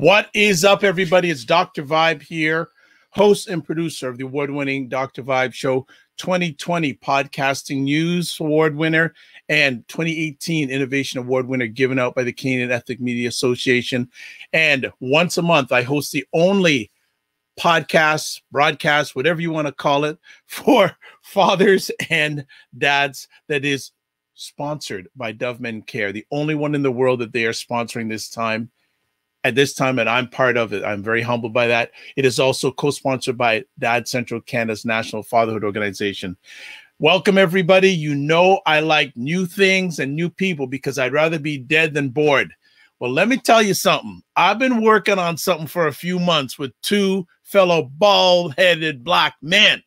What is up, everybody? It's Dr. Vibe here, host and producer of the award-winning Dr. Vibe Show, 2020 Podcasting News Award winner and 2018 Innovation Award winner given out by the Canadian Ethnic Media Association. And once a month, I host the only podcast, broadcast, whatever you want to call it, for fathers and dads that is sponsored by Dove Men Care, the only one in the world that they are sponsoring this time. At this time, and I'm part of it. I'm very humbled by that. It is also co-sponsored by Dad Central Canada's National Fatherhood Organization. Welcome, everybody. You know I like new things and new people because I'd rather be dead than bored. Well, let me tell you something. I've been working on something for a few months with two fellow bald-headed black men.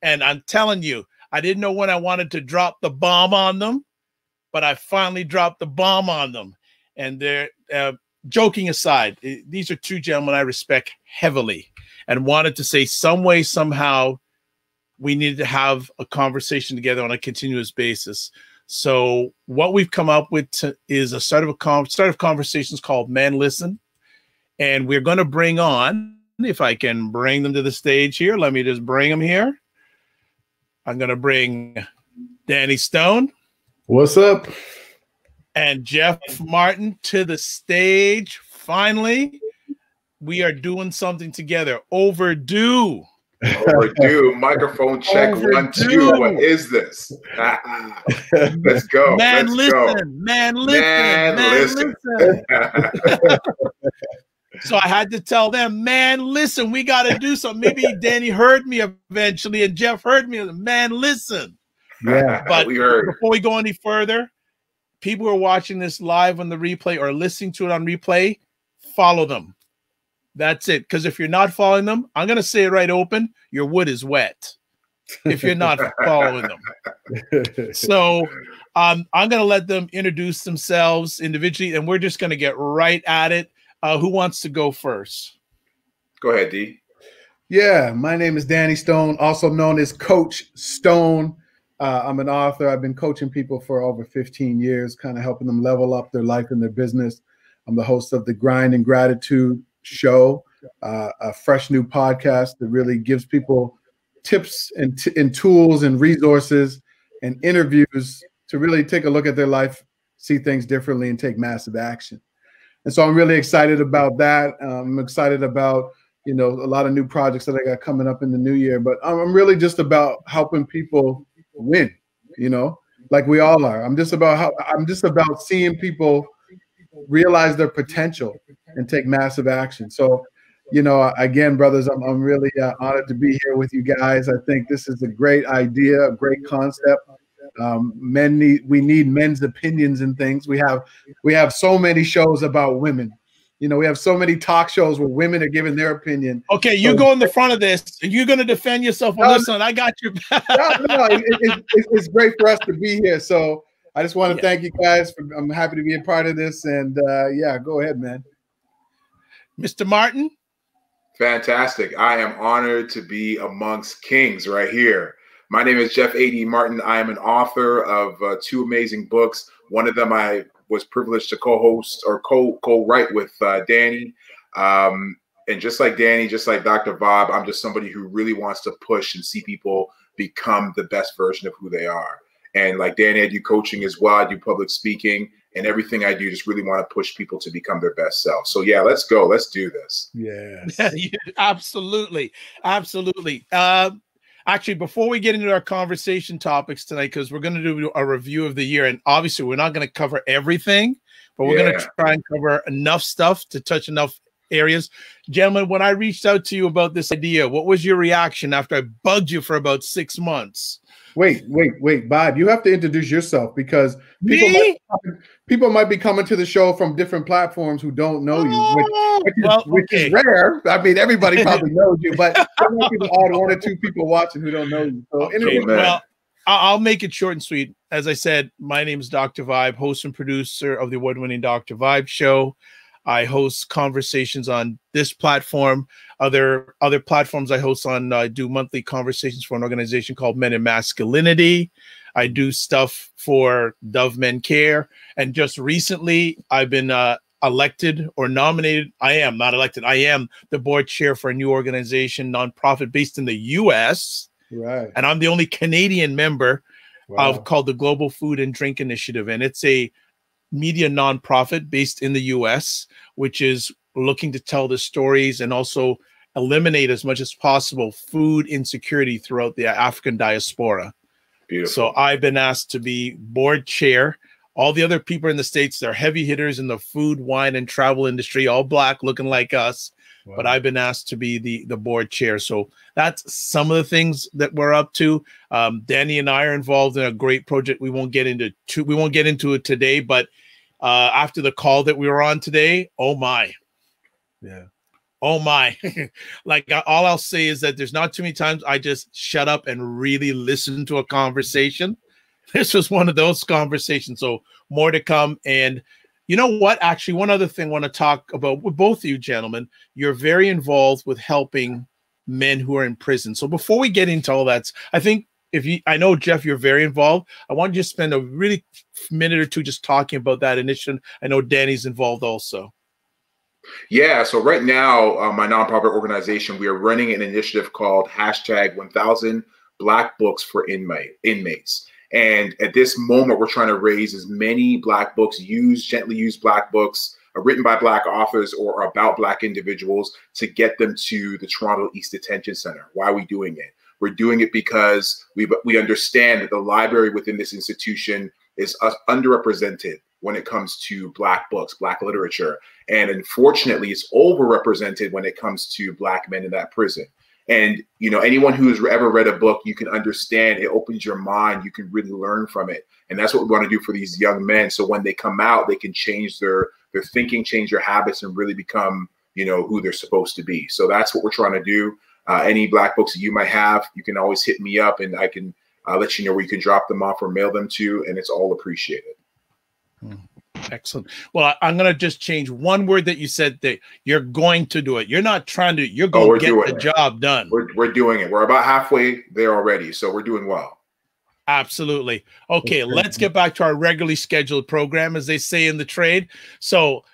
And I'm telling you, I didn't know when I wanted to drop the bomb on them, but I finally dropped the bomb on them. And they're... joking aside, these are two gentlemen I respect heavily and wanted to say some way, somehow, we needed to have a conversation together on a continuous basis. So what we've come up with is a start of conversations called Men Listen. And we're going to bring on, if I can bring them to the stage here, let me just bring them here. I'm going to bring Danny Stone. What's up? And Jeff Martin to the stage. Finally, we are doing something together. Overdue. Overdue. Microphone check. Overdue. 1, 2. What is this? Let's go. Man, Let's listen. go. Man, listen. Man, listen. So I had to tell them, man, listen, we got to do something. Maybe Danny heard me eventually and Jeff heard me. Man, listen. Yeah, but we heard. Before we go any further, people who are watching this live on the replay or listening to it on replay, follow them. That's it. Because if you're not following them, I'm going to say it right open, your wood is wet if you're not following them. So I'm going to let them introduce themselves individually, and we're just going to get right at it. Who wants to go first? Go ahead, D. Yeah, my name is Danny Stone, also known as Coach Stone. I'm an author. I've been coaching people for over 15 years, kind of helping them level up their life and their business. I'm the host of the Grind and Gratitude Show, a fresh new podcast that really gives people tips and tools and resources and interviews to really take a look at their life, see things differently, and take massive action. And so I'm really excited about that. I'm excited about, a lot of new projects that I got coming up in the new year. But I'm really just about helping people win, like we all are. I'm just about seeing people realize their potential and take massive action. So, again, brothers, I'm really honored to be here with you guys. I think this is a great idea, a great concept. We need men's opinions and things. We have so many shows about women. We have so many talk shows where women are giving their opinion. Okay, you go in the front of this. You're going to defend yourself on this one. I got your back. It's great for us to be here. So I just want to thank you guys. I'm happy to be a part of this. And yeah, go ahead, man. Mr. Martin? Fantastic. I am honored to be amongst kings right here. My name is Jeff A.D. Martin. I am an author of 2 amazing books. One of them I was privileged to co-host or co-write with Danny. And just like Danny, just like Dr. Bob, I'm just somebody who really wants to push and see people become the best version of who they are. And like Danny, I do coaching as well. I do public speaking, and everything I do just really want to push people to become their best self. So yeah, let's go. Let's do this. Yes. Absolutely. Absolutely. Actually, before we get into our conversation topics tonight, because we're going to do a review of the year, and obviously we're not going to cover everything, but we're going to try and cover enough stuff to touch enough areas. Gentlemen, when I reached out to you about this idea, what was your reaction after I bugged you for about 6 months? Wait, Bob, you have to introduce yourself because people might be coming to the show from different platforms who don't know you, which is rare. I mean, everybody probably knows you, but there might be the odd 1 or 2 people watching who don't know you. So well, I'll make it short and sweet. As I said, my name is Dr. Vibe, host and producer of the award-winning Dr. Vibe Show. I host conversations on this platform. Other platforms I host on, I do monthly conversations for an organization called Men and Masculinity. I do stuff for Dove Men Care. And just recently, I've been elected or nominated. I am not elected. I am the board chair for a new organization, nonprofit based in the U.S. Right. And I'm the only Canadian member Wow. called the Global Food and Drink Initiative. And it's a media nonprofit based in the U.S., which is looking to tell the stories and also eliminate as much as possible food insecurity throughout the African diaspora. Beautiful. So I've been asked to be board chair. All the other people in the States, they're heavy hitters in the food, wine, and travel industry, all Black, looking like us. Wow. But I've been asked to be the board chair. So that's some of the things that we're up to. Danny and I are involved in a great project. We won't get into it today, but after the call that we were on today, oh my. Yeah. Oh my. Like, all I'll say is that there's not too many times I just shut up and really listen to a conversation. This was one of those conversations. So more to come. And you know what? Actually, one other thing I want to talk about with both of you gentlemen. You're very involved with helping men who are in prison. So before we get into all that, I think I know, Jeff, you're very involved. I want you to spend a really minute or two just talking about that initiative. I know Danny's involved also. Yeah, so right now, my nonprofit organization, we are running an initiative called #1000 Black Books for Inmates. And at this moment, we're trying to raise as many Black books, gently used Black books, written by Black authors or about Black individuals, to get them to the Toronto East Detention Center. Why are we doing it? We're doing it because we understand that the library within this institution is underrepresented when it comes to Black books, Black literature. And unfortunately, it's overrepresented when it comes to Black men in that prison. And, you know, anyone who's ever read a book, you can understand, it opens your mind, you can really learn from it. And that's what we want to do for these young men. So when they come out, they can change their thinking, change their habits, and really become, you know, who they're supposed to be. So that's what we're trying to do. Any Black books that you might have, you can always hit me up and I can let you know where you can drop them off or mail them to, and it's all appreciated. Excellent. Well, I'm going to just change one word that you said, that you're going to do it. You're not trying to, you're going to get the job done. We're doing it. We're about halfway there already. So we're doing well. Absolutely. Okay. Let's get back to our regularly scheduled program, as they say in the trade. So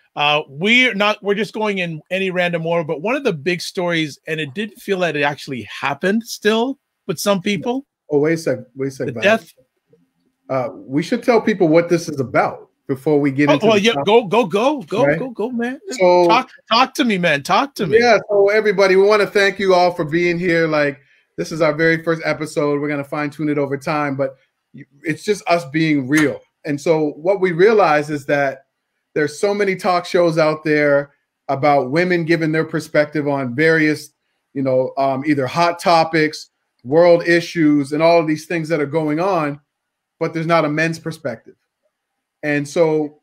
we're just going in any random order, but one of the big stories, and it didn't feel that it actually happened still with some people. Oh, wait a second. The death. We should tell people what this is about before we get into. Well, yeah, go, man. So talk to me, man. Talk to me. Yeah. So everybody, we want to thank you all for being here. Like, this is our very first episode. We're gonna fine tune it over time, but it's just us being real. And so what we realize is that there's so many talk shows out there about women giving their perspective on various, either hot topics, world issues, and all of these things that are going on, but there's not a men's perspective. And so,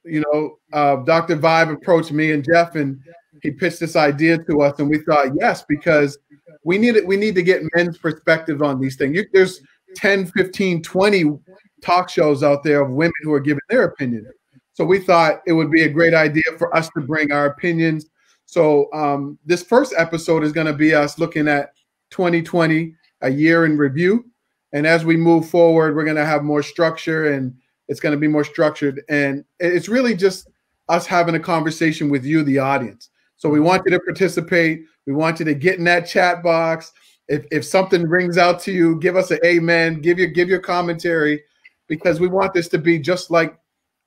Dr. Vibe approached me and Jeff, and he pitched this idea to us, and we thought, yes, because we need to get men's perspective on these things. There's 10, 15, 20 talk shows out there of women who are giving their opinion. So we thought it would be a great idea for us to bring our opinions. So this first episode is going to be us looking at 2020, a year in review. And as we move forward, we're going to have more structure, and it's going to be more structured. And it's really just us having a conversation with you, the audience. So we want you to participate. We want you to get in that chat box. If something rings out to you, give us an amen, give your commentary, because we want this to be just like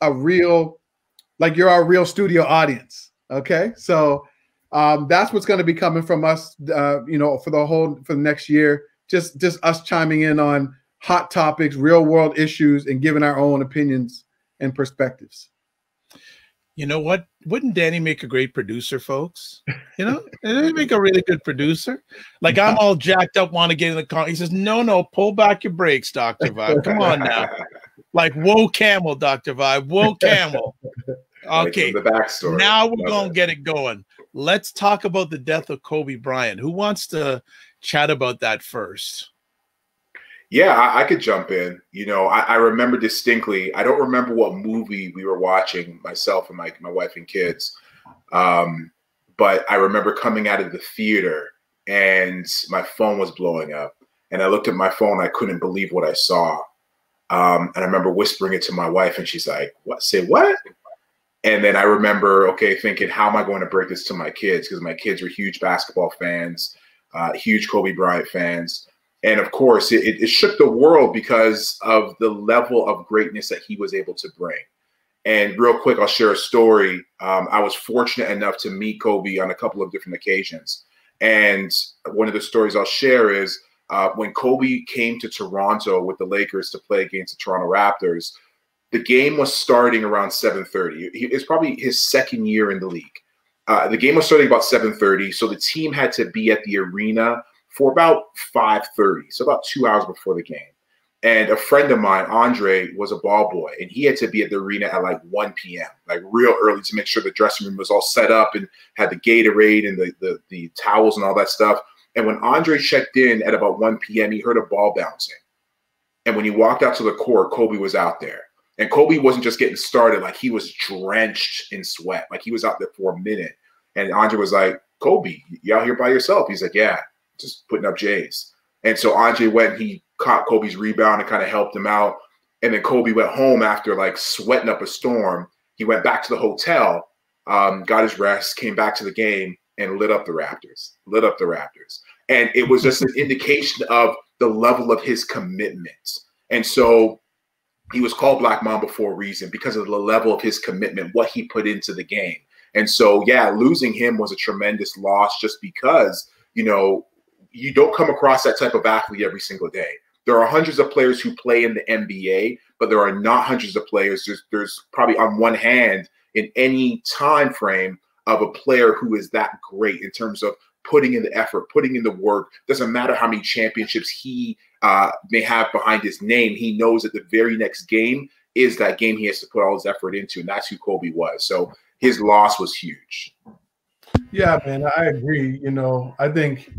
you're our real studio audience. Okay. So that's what's going to be coming from us, for the next year. Just us chiming in on hot topics, real world issues, and giving our own opinions and perspectives. You know what? Wouldn't Danny make a great producer, folks? He'd make a really good producer. Like, I'm all jacked up, want to get in the car. He says, no, pull back your brakes, Dr. Vibe. Come on now. Like, whoa, camel, Dr. Vibe. Whoa, camel. Okay. The backstory. Now we're going to get it going. Let's talk about the death of Kobe Bryant. Who wants to chat about that first? Yeah, I could jump in. I remember distinctly. I don't remember what movie we were watching, myself and my wife and kids. But I remember coming out of the theater and my phone was blowing up. And I looked at my phone. I couldn't believe what I saw. And I remember whispering it to my wife, and she's like, "What? Say what?" And then I remember, okay, thinking, how am I going to break this to my kids? Because my kids were huge basketball fans, huge Kobe Bryant fans. And of course, it shook the world because of the level of greatness that he was able to bring. And real quick, I'll share a story. I was fortunate enough to meet Kobe on a couple of different occasions. And one of the stories I'll share is when Kobe came to Toronto with the Lakers to play against the Toronto Raptors, the game was starting around 7:30. It's probably his second year in the league. The game was starting about 7:30, so the team had to be at the arena for about 5:30, so about 2 hours before the game. And a friend of mine, Andre, was a ball boy, and he had to be at the arena at like 1 p.m., like real early, to make sure the dressing room was all set up and had the Gatorade and the towels and all that stuff. And when Andre checked in at about 1 p.m., he heard a ball bouncing. And when he walked out to the court, Kobe was out there. And Kobe wasn't just getting started, like he was drenched in sweat. Like he was out there for a minute. And Andre was like, Kobe, you out here by yourself? He's like, yeah, just putting up J's. And so Andre went and he caught Kobe's rebound and kind of helped him out. And then Kobe went home after like sweating up a storm. He went back to the hotel, got his rest, came back to the game and lit up the Raptors. And it was just an indication of the level of his commitment. And so he was called Black Mamba for a reason, because of the level of his commitment, what he put into the game. And so, yeah, losing him was a tremendous loss, just because, you know, you don't come across that type of athlete every single day. There are hundreds of players who play in the NBA, but there are not hundreds of players. There's probably on one hand in any time frame of a player who is that great in terms of putting in the effort, putting in the work. Doesn't matter how many championships he may have behind his name. He knows that the very next game is that game he has to put all his effort into, and that's who Kobe was. So his loss was huge. Yeah, man, I agree. You know, I think,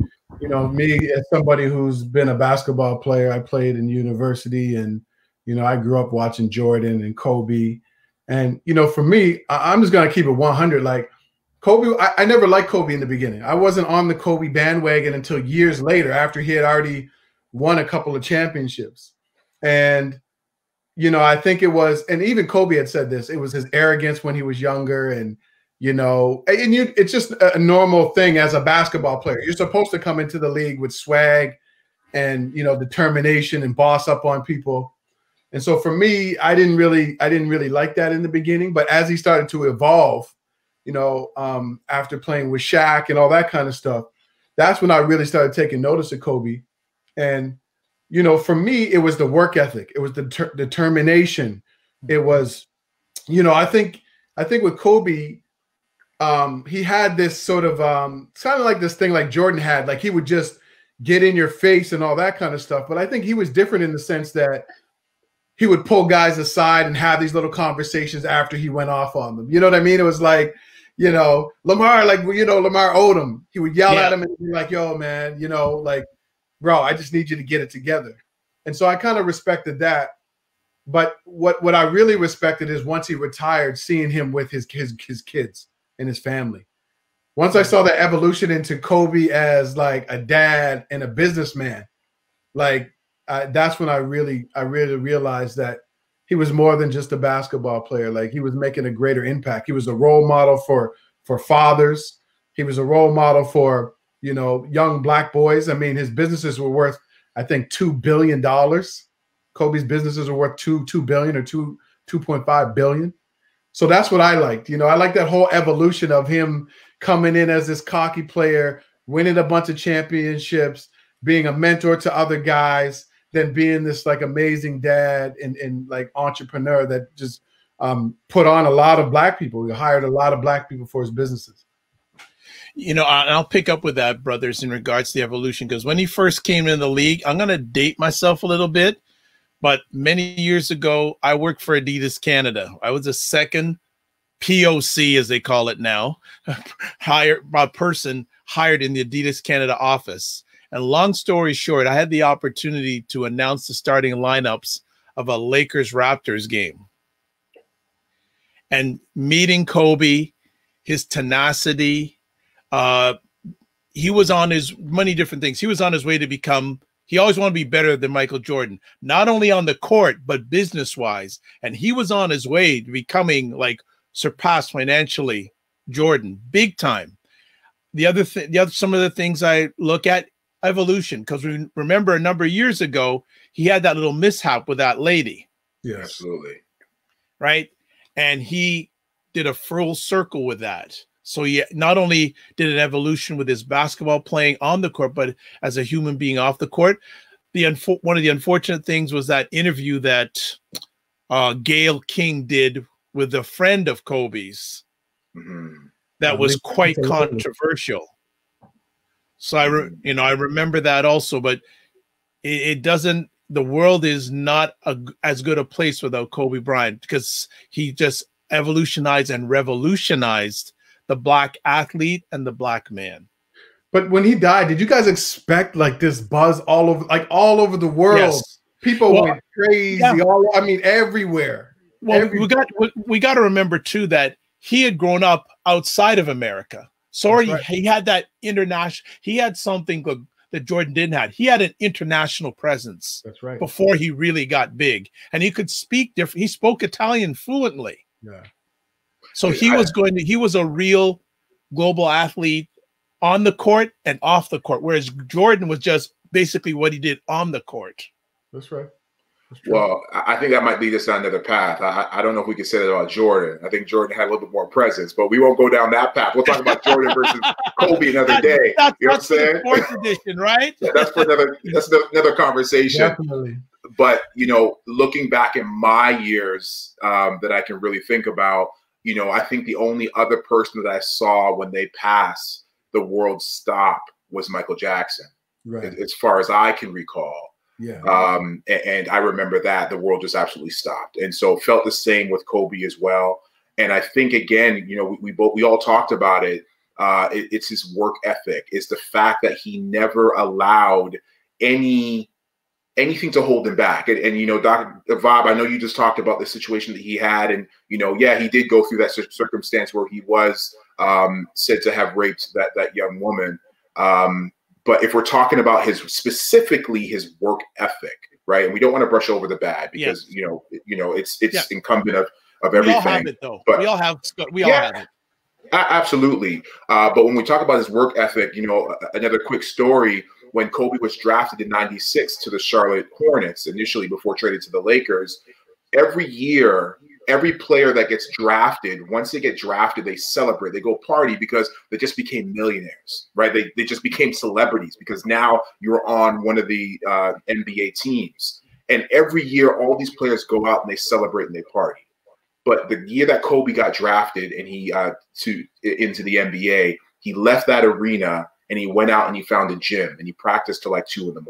you know, me as somebody who's been a basketball player, I played in university, and, you know, I grew up watching Jordan and Kobe. And, you know, for me, I'm just going to keep it 100. Like Kobe, I never liked Kobe in the beginning. I wasn't on the Kobe bandwagon until years later, after he had already won a couple of championships. And, you know, I think it was, and even Kobe had said this, it was his arrogance when he was younger. And, you know, and it's just a normal thing as a basketball player. You're supposed to come into the league with swag and, you know, determination and boss up on people. And so for me, I didn't really like that in the beginning. But as he started to evolve, you know, after playing with Shaq and all that kind of stuff, that's when I really started taking notice of Kobe. And, you know, for me, it was the work ethic. It was the determination. It was, you know, I think with Kobe, he had this sort of sounded like this thing like Jordan had, like he would just get in your face and all that kind of stuff. But I think he was different in the sense that he would pull guys aside and have these little conversations after he went off on them. You know what I mean? It was like, you know, Lamar, like, you know, Lamar Odom, he would yell at him and be like, yo, man, you know, like, bro, I just need you to get it together. And so I kind of respected that. But what I really respected is once he retired, seeing him with his kids and his family. Once I saw the evolution into Kobe as like a dad and a businessman, like that's when I really realized that he was more than just a basketball player. Like he was making a greater impact. He was a role model for fathers. He was a role model for, you know, young Black boys. I mean, his businesses were worth, I think, $2 billion. Kobe's businesses are worth $2 billion or 2.5 billion. So that's what I liked. You know, I like that whole evolution of him coming in as this cocky player, winning a bunch of championships, being a mentor to other guys, then being this like amazing dad and like entrepreneur that just put on a lot of Black people. He hired a lot of Black people for his businesses. You know, I'll pick up with that, brothers, in regards to the evolution, because when he first came in the league, I'm going to date myself a little bit, but many years ago, I worked for Adidas Canada. I was a second POC, as they call it now, person hired in the Adidas Canada office. And long story short, I had the opportunity to announce the starting lineups of a Lakers-Raptors game. And meeting Kobe, his tenacity, he was on his many different things. He was on his way to become, he always wanted to be better than Michael Jordan, not only on the court, but business-wise. And he was on his way to becoming like surpassed financially Jordan big time. Some of the things I look at, evolution, because we remember a number of years ago he had that little mishap with that lady. Yeah, absolutely. Right, and he did a full circle with that. So he not only did an evolution with his basketball playing on the court, but as a human being off the court. One of the unfortunate things was that interview that Gayle King did with a friend of Kobe's. That was quite controversial. So I remember that also, but it doesn't. The world is not as good a place without Kobe Bryant, because he just evolutionized and revolutionized the black athlete and the black man. But when he died, did you guys expect like this buzz all over the world? Yes. People went crazy. Yeah. Everywhere. Well, everywhere. we got to remember too that he had grown up outside of America. So he had that international. He had something that Jordan didn't have. He had an international presence. That's right. Before he really got big, and he could speak different. He spoke Italian fluently. Yeah. So he was a real global athlete on the court and off the court, whereas Jordan was just basically what he did on the court. That's right. Well, I think that might lead us down another path. I don't know if we can say that about Jordan. I think Jordan had a little bit more presence, but we won't go down that path. We'll talk about Jordan versus Kobe another day. That's what I'm saying? Fourth edition, right? Yeah, that's another conversation. Definitely. But looking back in my years that I can really think about, I think the only other person that I saw when they passed, the world stop, was Michael Jackson. Right. As far as I can recall. Yeah. And I remember that the world just absolutely stopped. And so felt the same with Kobe as well. And I think, again, we all talked about it. It's his work ethic. It's the fact that he never allowed anything to hold him back. And Dr. Vaib, I know you just talked about the situation that he had. And, he did go through that circumstance where he was said to have raped that young woman. But if we're talking about specifically his work ethic, right? And we don't want to brush over the bad because, it's incumbent of everything. We all have it, though. But we all have it. Absolutely. But when we talk about his work ethic, another quick story, when Kobe was drafted in '96 to the Charlotte Hornets, initially before traded to the Lakers, every year, every player that gets drafted, once they get drafted, they celebrate, they go party because they just became millionaires, right? They just became celebrities because now you're on one of the NBA teams. And every year, all these players go out and they celebrate and they party. But the year that Kobe got drafted and he into the NBA, he left that arena and he went out and he found a gym and he practiced till like 2 a.m.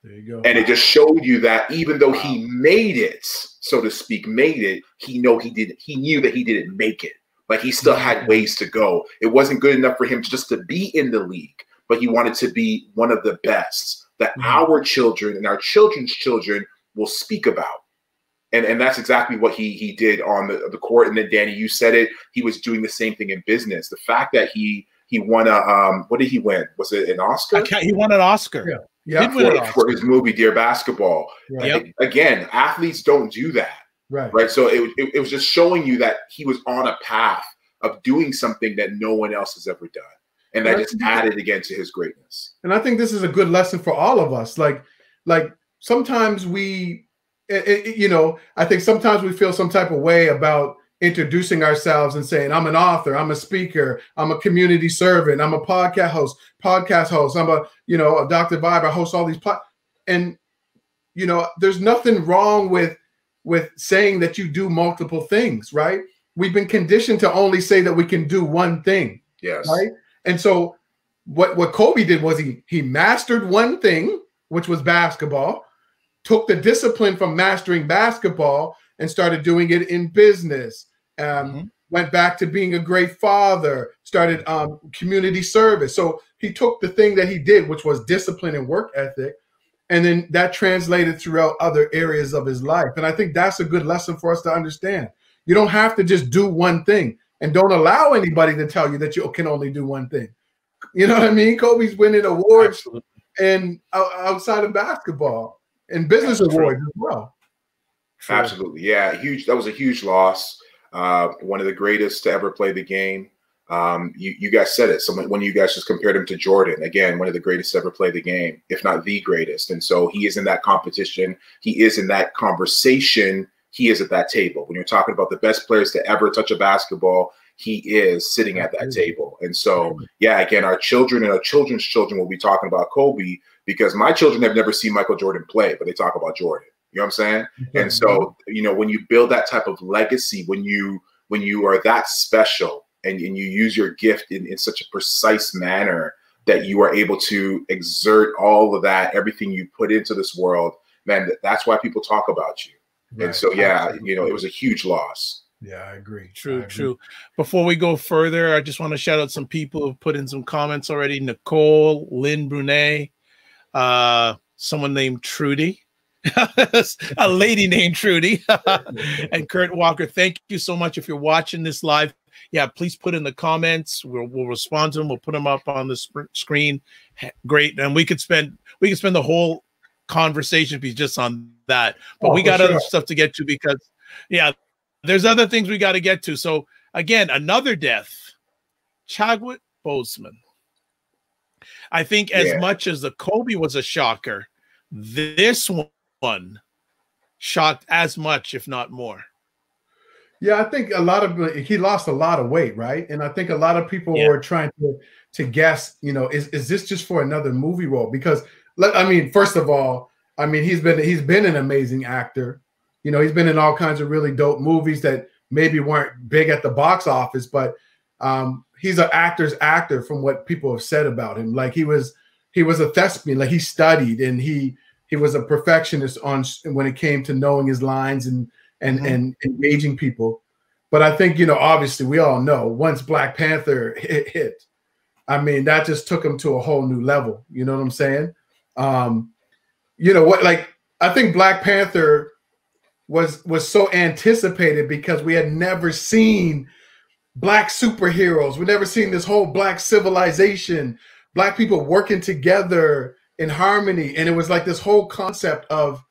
There you go. And it just showed you that even though he made it, so to speak, he knew that he didn't make it. Like he still had ways to go. It wasn't good enough for him just to be in the league, but he wanted to be one of the best that our children and our children's children will speak about. And that's exactly what he did on the court. And then, Danny, you said it. He was doing the same thing in business. The fact that he won what did he win? Was it an Oscar? He won an Oscar. Yeah. For his movie Dear Basketball. Yeah. Again, athletes don't do that. Right. So it was just showing you that he was on a path of doing something that no one else has ever done. And that just added again to his greatness. And I think this is a good lesson for all of us. Like sometimes I think sometimes we feel some type of way about introducing ourselves and saying, I'm an author, I'm a speaker, I'm a community servant, I'm a podcast host, I'm a Dr. Vaib, I host all these and there's nothing wrong with saying that you do multiple things, right? We've been conditioned to only say that we can do one thing. Yes. Right. And so what Kobe did was he mastered one thing, which was basketball, took the discipline from mastering basketball and started doing it in business. Went back to being a great father, started community service. So he took the thing that he did, which was discipline and work ethic, and then that translated throughout other areas of his life. And I think that's a good lesson for us to understand. You don't have to just do one thing, and don't allow anybody to tell you that you can only do one thing. You know what I mean? Kobe's winning awards and outside of basketball and business awards as well. Absolutely. Yeah. That was a huge loss. one of the greatest to ever play the game. You guys said it. So when you guys just compared him to Jordan, again, one of the greatest to ever play the game, if not the greatest. And so he is in that competition. He is in that conversation. He is at that table. When you're talking about the best players to ever touch a basketball, he is sitting at that table. And so, yeah, again, our children and our children's children will be talking about Kobe, because my children have never seen Michael Jordan play, but they talk about Jordan. You know what I'm saying? And so, you know, when you build that type of legacy, when you are that special, and you use your gift in such a precise manner that you are able to exert all of that, everything you put into this world, man, that's why people talk about you. Right. And so, yeah, you know, it was a huge loss. Yeah, I agree. True. Before we go further, I just want to shout out some people who've put in some comments already. Nicole, Lynn Brunet, someone named Trudy, a lady named Trudy, and Kurt Walker. Thank you so much if you're watching this live. Yeah, please put in the comments. We'll respond to them. We'll put them up on the screen. Great, and we could spend the whole conversation piece just on that. But we got other stuff to get to, because yeah, there's other things we got to get to. So again, another death, Chadwick Boseman. I think as much as the Kobe was a shocker, this one shocked as much, if not more. Yeah, I think he lost a lot of weight, right? And I think a lot of people were trying to guess, you know, is this just for another movie role? Because I mean, first of all, I mean, he's been an amazing actor. You know, he's been in all kinds of really dope movies that maybe weren't big at the box office, but he's an actor's actor from what people have said about him. Like he was a thespian, like he studied, and he was a perfectionist when it came to knowing his lines and engaging people. But I think, you know, obviously we all know once Black Panther hit, I mean, that just took him to a whole new level. You know what I'm saying? You know what, like, I think Black Panther was so anticipated because we had never seen Black superheroes. We'd never seen this whole Black civilization, Black people working together in harmony. And it was like this whole concept of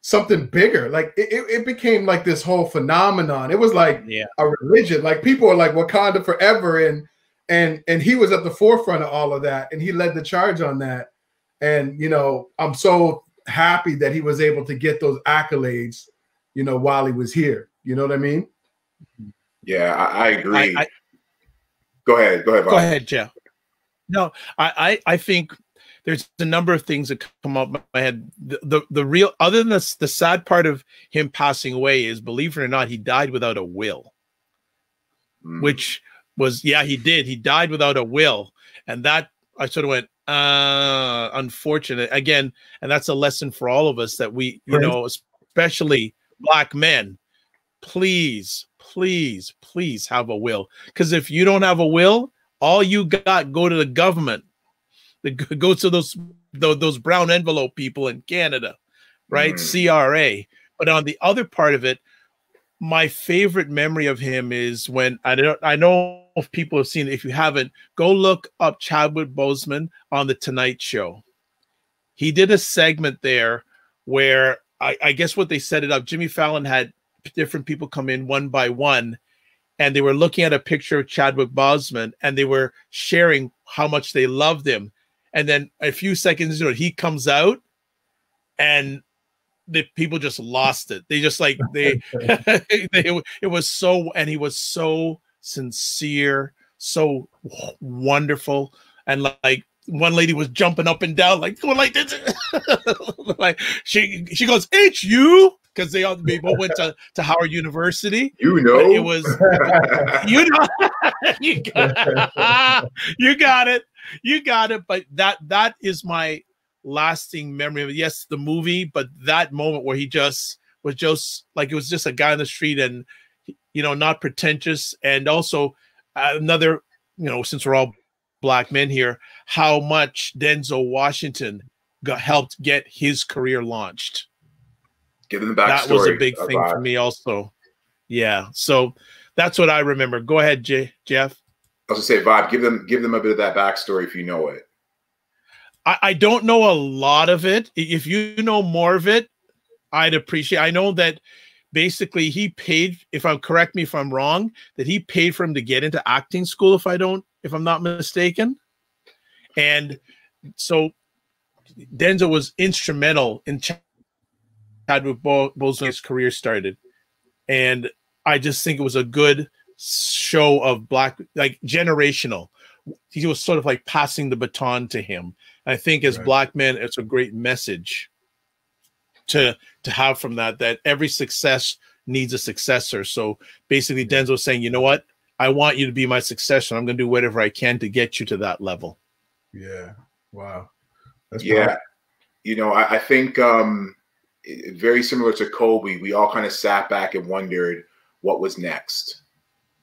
something bigger. Like it became like this whole phenomenon. It was like a religion. Like people are like Wakanda forever, and he was at the forefront of all of that, and he led the charge on that. And you know, I'm so happy that he was able to get those accolades, you know, while he was here. You know what I mean? Yeah, I agree. Go ahead, Bob. Go ahead, Jeff. No, I think there's a number of things that come up in my head. The real, other than the sad part of him passing away is, believe it or not, he died without a will. Which was, he did. He died without a will. And that, I sort of went, unfortunate. Again, and that's a lesson for all of us, that we, you know, especially Black men, please have a will. Because if you don't have a will, all you got, go to the government. Go to those brown envelope people in Canada, right? CRA. But on the other part of it, my favorite memory of him is when, I know if people have seen it. If you haven't, go look up Chadwick Boseman on The Tonight Show. He did a segment there where I guess what they set it up, Jimmy Fallon had different people come in one by one, and they were looking at a picture of Chadwick Boseman, and they were sharing how much they loved him. And then a few seconds into it, he comes out, and the people just lost it. They just like it was so, and he was so sincere, so wonderful, and like one lady was jumping up and down, like going like this. Like she goes, "It's you," because they both went to Howard University. You know, but it was you got it. But that is my lasting memory of it. Yes, the movie, but that moment where he just was just like, it was just a guy on the street, and you know, not pretentious, and also another, you know, since we're all Black men here, how much Denzel Washington helped get his career launched. Give them the backstory. That was a big thing for me also. Yeah, so that's what I remember. Go ahead, Jeff. I was gonna say, Vibe, give them a bit of that backstory if you know it. I don't know a lot of it. If you know more of it, I'd appreciate. I know that basically he paid, correct me if I'm wrong, that he paid for him to get into acting school, if I'm not mistaken. And so Denzel was instrumental in Chadwick Boseman's career started. And I just think it was a good show of black, like generational. He was sort of like passing the baton to him. I think as black men, it's a great message to have from that every success needs a successor. So basically Denzel was saying, you know what? I want you to be my successor. I'm going to do whatever I can to get you to that level. Yeah. Wow. That's powerful. You know, I think very similar to Kobe, we all kind of sat back and wondered what was next.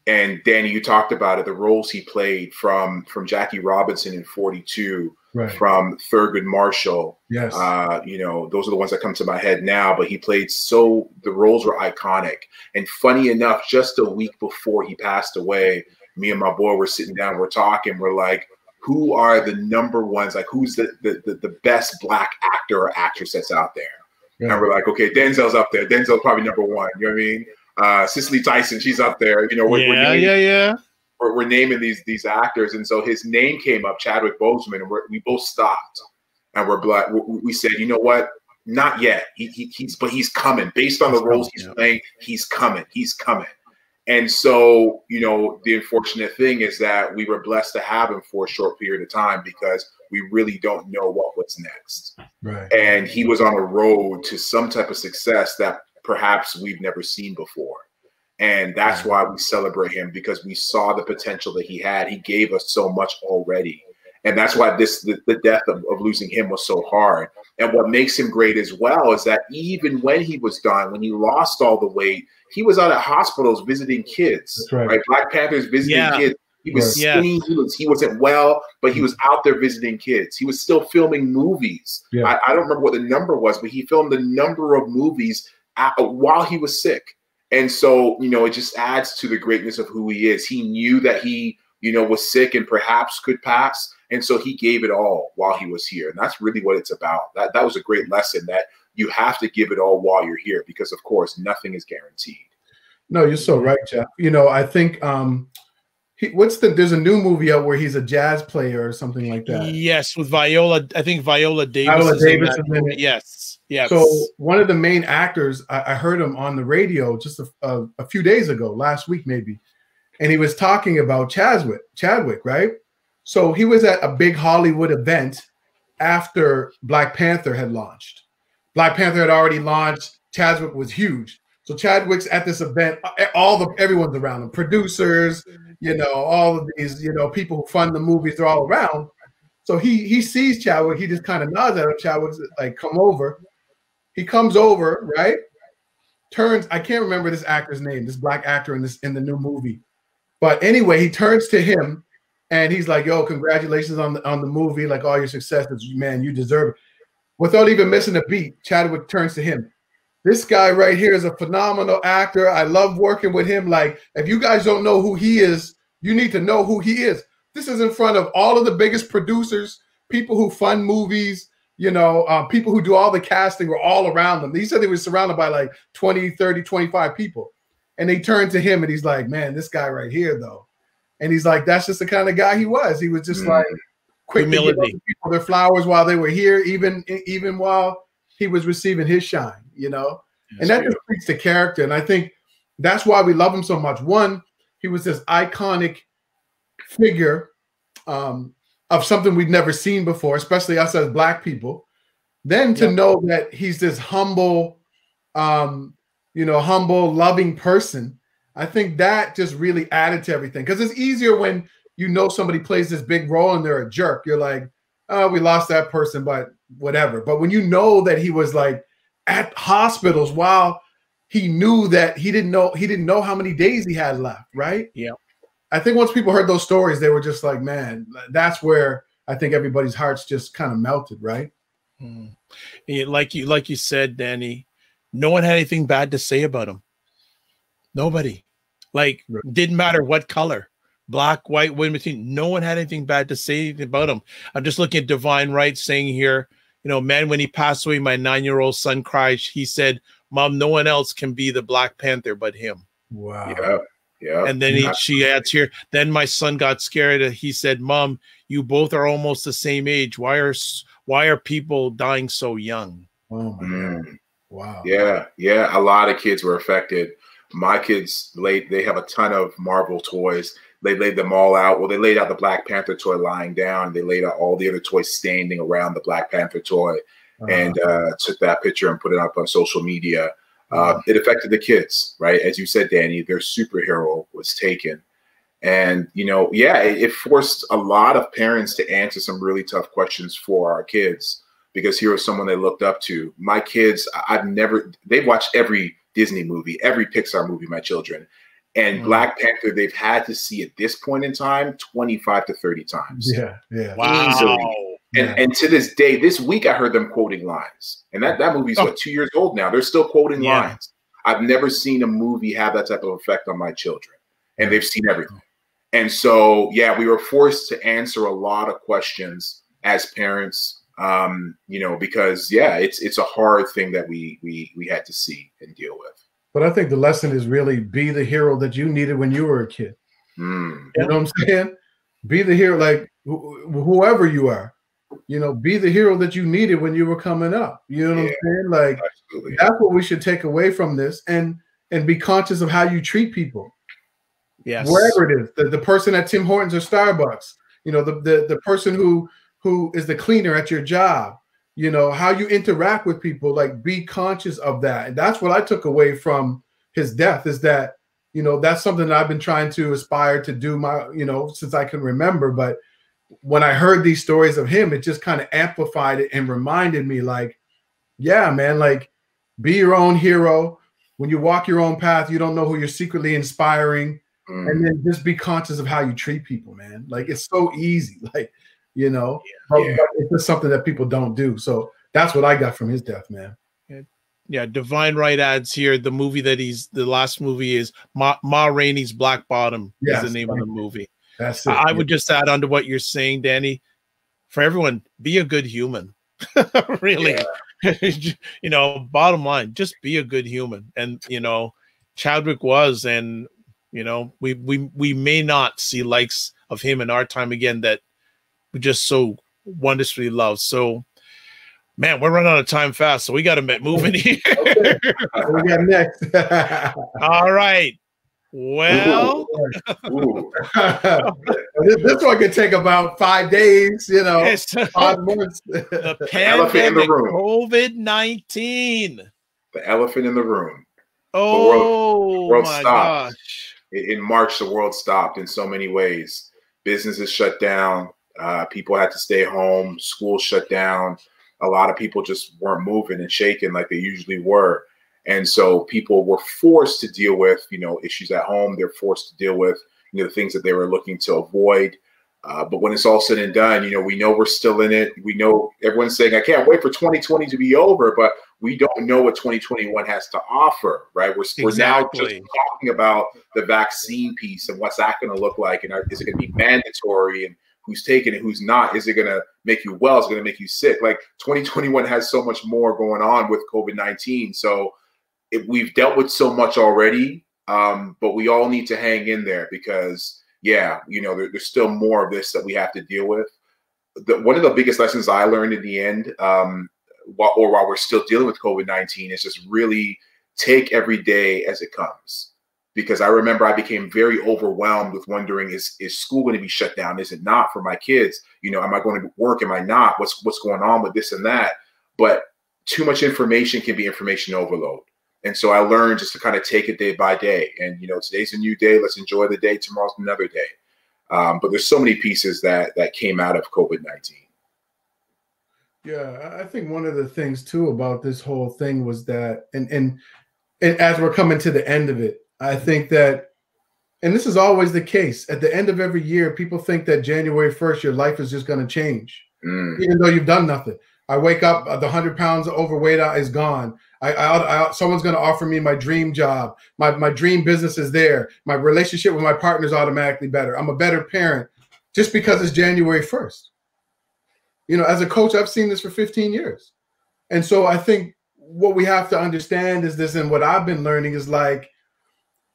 And Danny, you talked about it, the roles he played from Jackie Robinson in 42, from Thurgood Marshall. Yes. You know, those are the ones that come to my head now, but he played the roles were iconic. And funny enough, just a week before he passed away, me and my boy were sitting down, we're talking, we're like, who are the number ones? Like, who's the best black actor or actress that's out there? Yeah. And we're like, okay, Denzel's up there. Denzel's probably number one. You know what I mean? Cicely Tyson, she's up there. You know, we're naming these actors, and so his name came up, Chadwick Boseman, and we both stopped, and we said, you know what? Not yet. He's coming. Based on the roles he's playing, he's coming. And so, you know, the unfortunate thing is that we were blessed to have him for a short period of time because we really don't know what was next. Right. And he was on a road to some type of success that perhaps we've never seen before. And that's why we celebrate him, because we saw the potential that he had. He gave us so much already. And that's why the death of losing him was so hard. And what makes him great as well is that even when he was done, when he lost all the weight, he was out at hospitals visiting kids. Right? Black Panthers visiting kids. He was skinny. He wasn't well, but he was out there visiting kids. He was still filming movies. I don't remember what the number was, but he filmed a number of movies while he was sick. And so, you know, it just adds to the greatness of who he is. He knew that he, you know, was sick and perhaps could pass. And so he gave it all while he was here. And that's really what it's about. That was a great lesson, that you have to give it all while you're here, because of course, nothing is guaranteed. No, you're so right, Jeff. You know, I think there's a new movie out where he's a jazz player or something like that. Yes, with Viola. I think Viola Davis. Viola Davis. Yes. So one of the main actors, I heard him on the radio just a few days ago, last week maybe, and he was talking about Chadwick, right? So he was at a big Hollywood event after Black Panther had launched. Black Panther had already launched. Chadwick was huge. So Chadwick's at this event. Everyone's around him. Producers, you know, all of these, you know, people who fund the movies, they're all around. So he sees Chadwick. He just kind of nods at him. Chadwick's like, come over. He comes over, right? I can't remember this actor's name, this black actor in the new movie. But anyway, he turns to him and he's like, yo, congratulations on the movie, like all your successes, man, you deserve it. Without even missing a beat, Chadwick turns to him. This guy right here is a phenomenal actor. I love working with him. Like, if you guys don't know who he is, you need to know who he is. This is in front of all of the biggest producers, people who fund movies, you know, people who do all the casting were all around him. He said he was surrounded by like 20, 30, 25 people. And they turned to him and he's like, man, this guy right here, though. And he's like, that's just the kind of guy he was. He was just like quick to give people their flowers while they were here, even while he was receiving his shine, you know? And that just speaks to character. And I think that's why we love him so much. One, he was this iconic figure of something we'd never seen before, especially us as black people. Then to know that he's this humble, you know, humble, loving person, I think that just really added to everything. Because it's easier when you know somebody plays this big role and they're a jerk. You're like, oh, we lost that person, but whatever. But when you know that he was like at hospitals while he knew that he didn't know how many days he had left, right? Yeah. I think once people heard those stories, they were just like, man, that's where I think everybody's hearts just kind of melted, right? Like you said, Danny, no one had anything bad to say about him. Nobody. Like, didn't matter what color, black, white, women, no one had anything bad to say about him. I'm just looking at Divine Right saying here, you know, man, when he passed away, my 9-year-old son cried. He said, Mom, no one else can be the Black Panther but him. Wow. Yeah. Yeah. And then she adds here, then my son got scared. He said, Mom, you both are almost the same age. Why are people dying so young? Oh my God. Wow. Yeah. Yeah. A lot of kids were affected. My kids they have a ton of Marvel toys. They laid them all out. Well, they laid out the Black Panther toy lying down. They laid out all the other toys standing around the Black Panther toy, and took that picture and put it up on social media. It affected the kids, right? As you said, Danny, their superhero was taken. And, it forced a lot of parents to answer some really tough questions for our kids, because here was someone they looked up to. My kids, they've watched every Disney movie, every Pixar movie, my children. And Black Panther, they've had to see at this point in time 25 to 30 times. Yeah, yeah. Wow. Easily. And to this day, this week I heard them quoting lines. And that movie's 2 years old now. They're still quoting lines. I've never seen a movie have that type of effect on my children. And they've seen everything. And so, we were forced to answer a lot of questions as parents, because it's a hard thing that we had to see and deal with. But I think the lesson is really be the hero that you needed when you were a kid. You know what I'm saying? Be the hero, like whoever you are. Be the hero that you needed when you were coming up. You know what I'm saying? Like, that's what we should take away from this, and be conscious of how you treat people. Yes. Wherever it is, the person at Tim Hortons or Starbucks, the person who is the cleaner at your job, how you interact with people, like, be conscious of that. And that's what I took away from his death, is that, that's something that I've been trying to aspire to do since I can remember. But when I heard these stories of him, it just kind of amplified it and reminded me, like, yeah, man, like, be your own hero. When you walk your own path, you don't know who you're secretly inspiring. And then just be conscious of how you treat people, man. Like, it's so easy, like, but it's just something that people don't do. So that's what I got from his death, man. Yeah, Divine Right adds here, the movie the last movie is Ma Rainey's Black Bottom is the name of the movie. That's it. I would just add on to what you're saying, Danny. For everyone, be a good human. Really. Bottom line, just be a good human. And Chadwick was, and we may not see likes of him in our time again that we just so wondrously love. So, man, we're running out of time fast, so we got to get moving here. Okay. What we got next? All right. Well, this one could take about 5 days, 5 months. The pandemic, COVID-19. The elephant in the room. Oh, the world my stopped. gosh. In March, the world stopped in so many ways. Businesses shut down. People had to stay home. Schools shut down. A lot of people just weren't moving and shaking like they usually were. And so people were forced to deal with, issues at home. They're forced to deal with, the things that they were looking to avoid. But when it's all said and done, we know we're still in it. We know everyone's saying, I can't wait for 2020 to be over, but we don't know what 2021 has to offer, right? We're now just talking about the vaccine piece and what's that going to look like. And is it going to be mandatory, and who's taking it, who's not? Is it going to make you well? Is it going to make you sick? Like, 2021 has so much more going on with COVID-19. So we've dealt with so much already, but we all need to hang in there, because there's still more of this that we have to deal with. One of the biggest lessons I learned in the end, while we're still dealing with COVID-19, is just really take every day as it comes. Because I remember I became very overwhelmed with wondering, is school going to be shut down? Is it not for my kids? Am I going to work? Am I not? What's going on with this and that? But too much information can be information overload. And so I learned just to kind of take it day by day. And, today's a new day. Let's enjoy the day. Tomorrow's another day. But there's so many pieces that came out of COVID-19. Yeah, I think one of the things, too, about this whole thing was that, and as we're coming to the end of it, I think that, and this is always the case, at the end of every year, people think that January 1st, your life is just going to change, even though you've done nothing. I wake up, the 100 pounds of overweight is gone. Someone's going to offer me my dream job. My dream business is there. My relationship with my partner is automatically better. I'm a better parent just because it's January 1st. As a coach, I've seen this for 15 years. And so I think what we have to understand is this, and what I've been learning is like,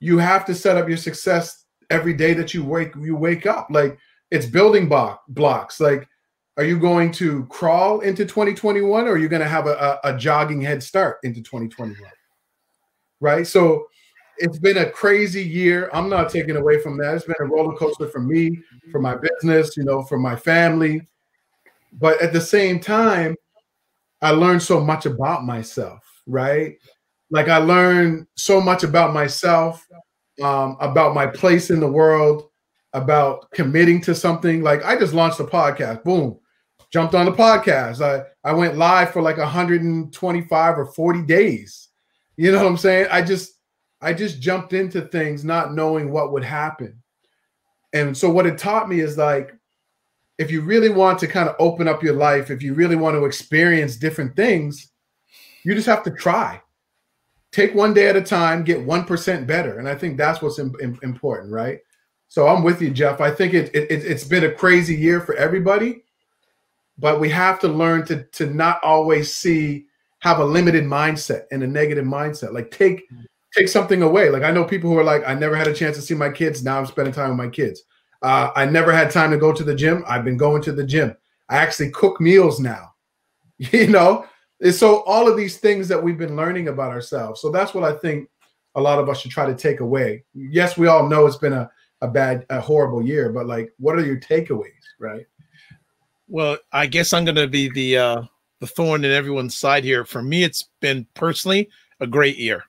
you have to set up your success every day that you wake up. Like, it's building blocks. Like, are you going to crawl into 2021, or are you going to have a jogging head start into 2021? Right. So it's been a crazy year. I'm not taking away from that. It's been a roller coaster for me, for my business, you know, for my family. But at the same time, I learned so much about myself, right? Like, I learned so much about myself, about my place in the world, about committing to something. Like, I just launched a podcast, boom, jumped on the podcast. I went live for like 125 or 40 days. You know what I'm saying? I just jumped into things not knowing what would happen. And so what it taught me is, like, if you really want to kind of open up your life, if you really want to experience different things, you just have to try. Take one day at a time, get 1% better. And I think that's what's important, right? So I'm with you, Jeff. I think it's been a crazy year for everybody, but we have to learn to not always have a limited mindset and a negative mindset. Like, take something away. Like, I know people who are like, I never had a chance to see my kids. Now I'm spending time with my kids. I never had time to go to the gym. I've been going to the gym. I actually cook meals now, you know? And so all of these things that we've been learning about ourselves. So that's what I think a lot of us should try to take away. Yes, we all know it's been a horrible year, but like, what are your takeaways, right? Well, I guess I'm going to be the thorn in everyone's side here. For me, it's been personally a great year.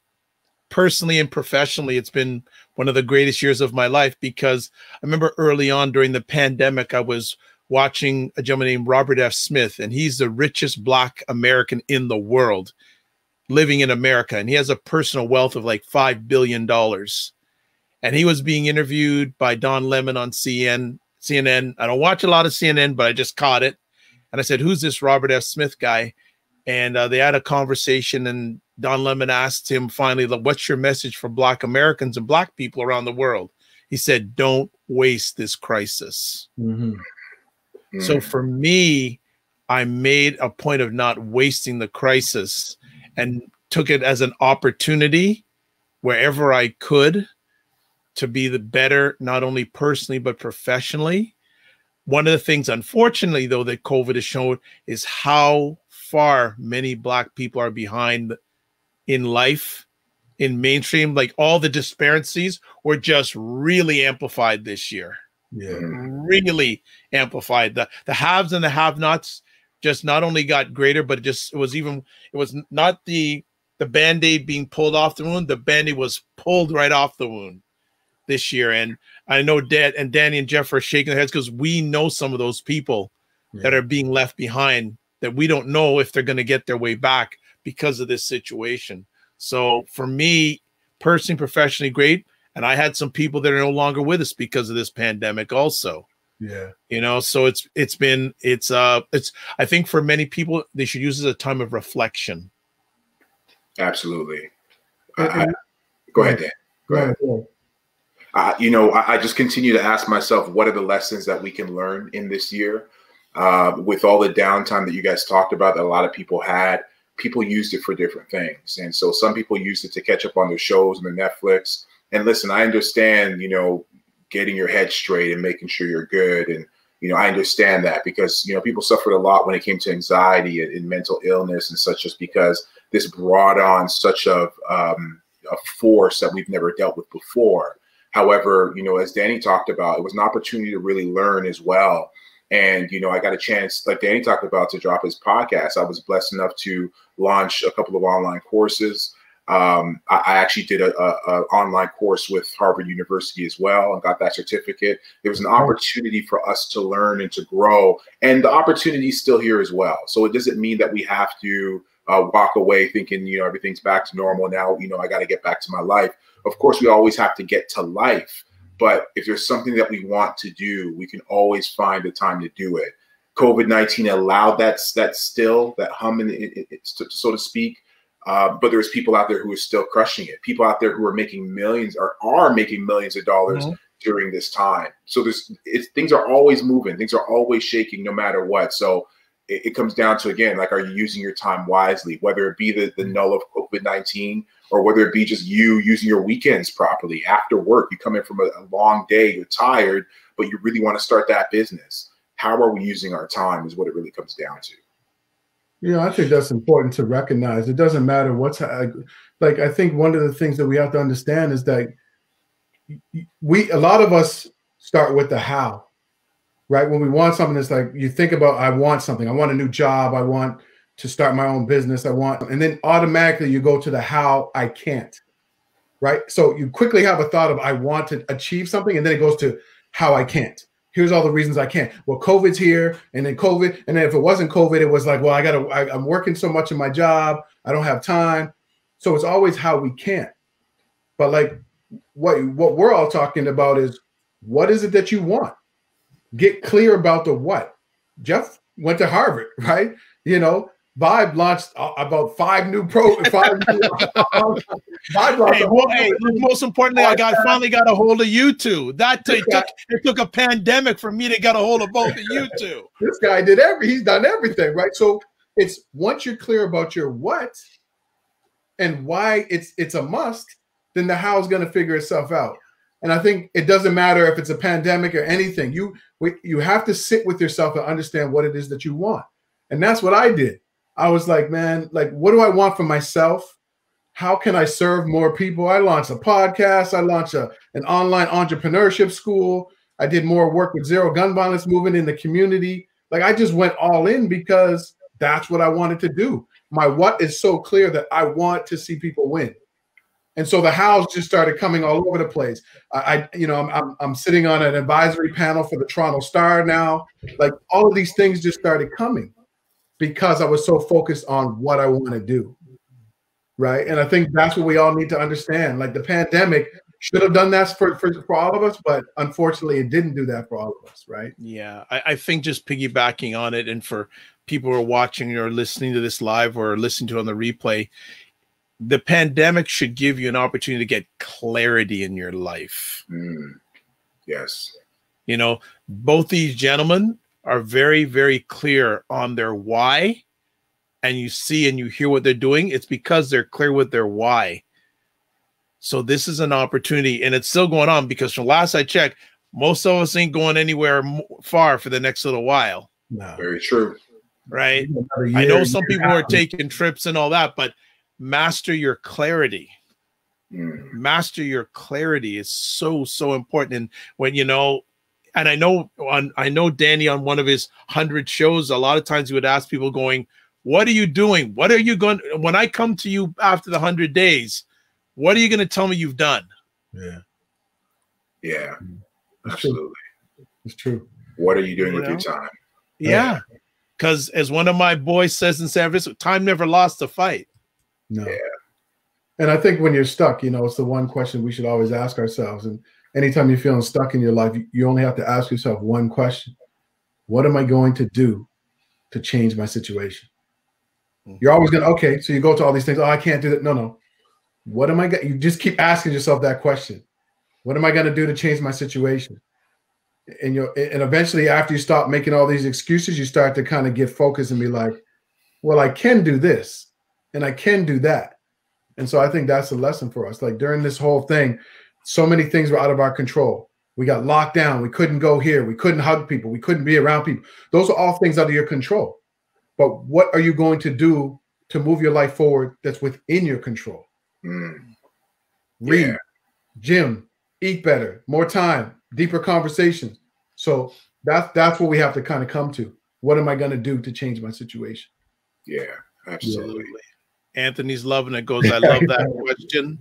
Personally and professionally, it's been one of the greatest years of my life, because I remember early on during the pandemic, I was watching a gentleman named Robert F. Smith, and he's the richest Black American in the world living in America. And he has a personal wealth of like $5 billion. And he was being interviewed by Don Lemon on CNN. I don't watch a lot of CNN, but I just caught it. And I said, who's this Robert F. Smith guy? And they had a conversation, and Don Lemon asked him finally, what's your message for Black Americans and Black people around the world? He said, don't waste this crisis. Mm-hmm. So for me, I made a point of not wasting the crisis and took it as an opportunity wherever I could to be the better, not only personally, but professionally. One of the things, unfortunately, though, that COVID has shown is how far many Black people are behind in life, in mainstream. Like, all the disparities were just really amplified this year. Yeah, really amplified. The haves and the have-nots just not only got greater, but it was not the Band-Aid being pulled off the wound. The Band-Aid was pulled right off the wound this year. And I know Dad and Danny and Jeff are shaking their heads, because we know some of those people that are being left behind, that we don't know if they're going to get their way back because of this situation. So for me, personally, professionally, great. And I had some people that are no longer with us because of this pandemic also. Yeah. You know, so I think for many people, they should use it as a time of reflection. Absolutely. Go ahead, Dan. Go ahead. You know, I just continue to ask myself, what are the lessons that we can learn in this year? With all the downtime that you guys talked about that a lot of people had, people used it for different things. And so some people used it to catch up on their shows and their Netflix. And listen, I understand, you know, getting your head straight and making sure you're good. And, you know, I understand that, because, you know, people suffered a lot when it came to anxiety and mental illness and such, just because this brought on such a force that we've never dealt with before. However, you know, as Danny talked about, it was an opportunity to really learn as well. And, you know, I got a chance, like Danny talked about, to drop his podcast. I was blessed enough to launch a couple of online courses. I actually did an online course with Harvard University as well, and got that certificate. It was an opportunity for us to learn and to grow, and the opportunity is still here as well. So it doesn't mean that we have to walk away thinking, you know, everything's back to normal now. You know, I got to get back to my life. Of course, we always have to get to life, but if there's something that we want to do, we can always find the time to do it. COVID-19 allowed that hum, so to speak. But there's people out there who are still crushing it. People out there who are making millions or are making millions of dollars during this time. So things are always moving. Things are always shaking no matter what. So it comes down to, again, like, are you using your time wisely, whether it be the null of COVID-19 or whether it be just you using your weekends properly after work. You come in from a long day, you're tired, but you really want to start that business. How are we using our time is what it really comes down to. You know, I think that's important to recognize. It doesn't matter what's like. I think one of the things that we have to understand is that a lot of us start with the how, right? When we want something, it's like you think about, I want something. I want a new job. I want to start my own business. And then automatically you go to the how I can't, right? So you quickly have a thought of, I want to achieve something. And then it goes to how I can't. Here's all the reasons I can't. Well, COVID's here, and then COVID. And then if it wasn't COVID, it was like, well, I'm working so much in my job. I don't have time. So it's always how we can't. But like what we're all talking about is, what is it that you want? Get clear about the what. Jeff went to Harvard, right? You know, Vibe launched about five new. Vibe most importantly, I finally got a hold of you two. It took a pandemic for me to get a hold of both of you two. This guy he's done everything, right? So it's, once you're clear about your what and why it's a must, then the how is going to figure itself out. And I think it doesn't matter if it's a pandemic or anything. You have to sit with yourself and understand what it is that you want. And that's what I did. I was like, man, like, what do I want for myself? How can I serve more people? I launched a podcast. I launched an online entrepreneurship school. I did more work with Zero Gun Violence movement in the community. Like, I just went all in because that's what I wanted to do. My what is so clear that I want to see people win. And so the hows just started coming all over the place. I'm sitting on an advisory panel for the Toronto Star now. Like, all of these things just started coming because I was so focused on what I want to do, right? And I think that's what we all need to understand. Like, the pandemic should have done that for all of us, but unfortunately it didn't do that for all of us, right? Yeah, I think just piggybacking on it, and for people who are watching or listening to this live or listening to it on the replay, the pandemic should give you an opportunity to get clarity in your life. Yes. You know, both these gentlemen are very, very clear on their why, and you see and you hear what they're doing. It's because they're clear with their why. So this is an opportunity, and it's still going on, because from last I checked, most of us ain't going anywhere far for the next little while. No. Very true. Right? I know some people are taking trips and all that, but master your clarity. Master your clarity is so, so important. And when, you know, and I know Danny on one of his 100 shows, a lot of times he would ask people going, what are you doing? What are you going, when I come to you after the 100 days, what are you going to tell me you've done? Yeah, absolutely. It's true. What are you doing with your time? Yeah. Because as one of my boys says in San Francisco, time never lost a fight. No. Yeah. And I think when you're stuck, you know, it's the one question we should always ask ourselves. And anytime you're feeling stuck in your life, you only have to ask yourself one question. What am I going to do to change my situation? You're always going to, okay, so you go to all these things. Oh, I can't do that. No. What am I going to, you just keep asking yourself that question. What am I going to do to change my situation? And eventually, after you stop making all these excuses, you start to kind of get focused and be like, well, I can do this and I can do that. And so I think that's a lesson for us. Like, during this whole thing, so many things were out of our control. We got locked down. We couldn't go here. We couldn't hug people. We couldn't be around people. Those are all things out of your control. But what are you going to do to move your life forward that's within your control? Read, gym, eat better, more time, deeper conversations. So that's what we have to kind of come to. What am I going to do to change my situation? Yeah, absolutely. Anthony's loving it. Goes, I love that question.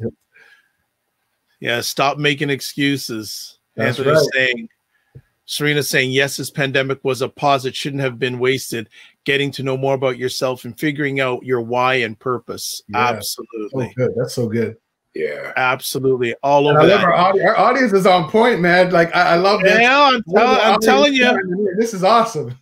Yeah, stop making excuses. That's Anthony's right. saying, Serena's saying, yes, this pandemic was a pause. It shouldn't have been wasted. Getting to know more about yourself and figuring out your why and purpose. Yeah. Absolutely. So good. That's so good. Yeah, absolutely. All over. I love our audience is on point, man. Like, I love that. Yeah, I'm telling you, this is awesome.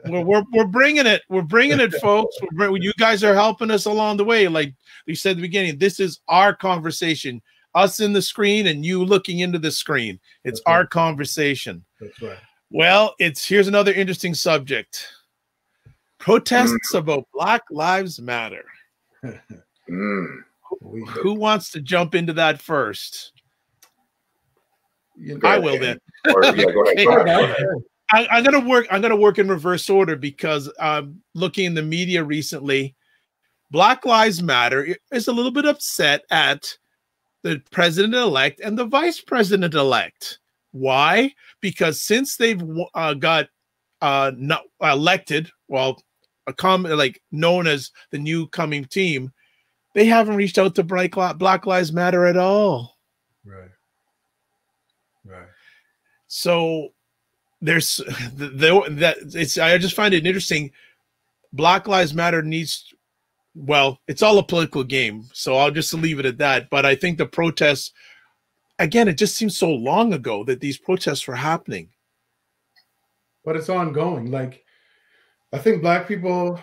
we're bringing it. We're bringing it, folks. You guys are helping us along the way. Like we said at the beginning, this is our conversation. Us in the screen and you looking into the screen. It's That's right. our conversation. That's right. Well, here's another interesting subject. Protests about Black Lives Matter. Who wants to jump into that first? I will then. Yeah, go ahead. Go ahead. I'm gonna work in reverse order because looking in the media recently, Black Lives Matter is a little bit upset at the president-elect and the vice president-elect. Why? Because since they've got not elected, well, like known as the new coming team, they haven't reached out to Black Lives Matter at all. Right. Right. So there's I just find it interesting. Black Lives Matter needs, well, it's all a political game, so I'll just leave it at that. But I think the protests, again, it just seems so long ago that these protests were happening. But it's ongoing. Like, I think Black people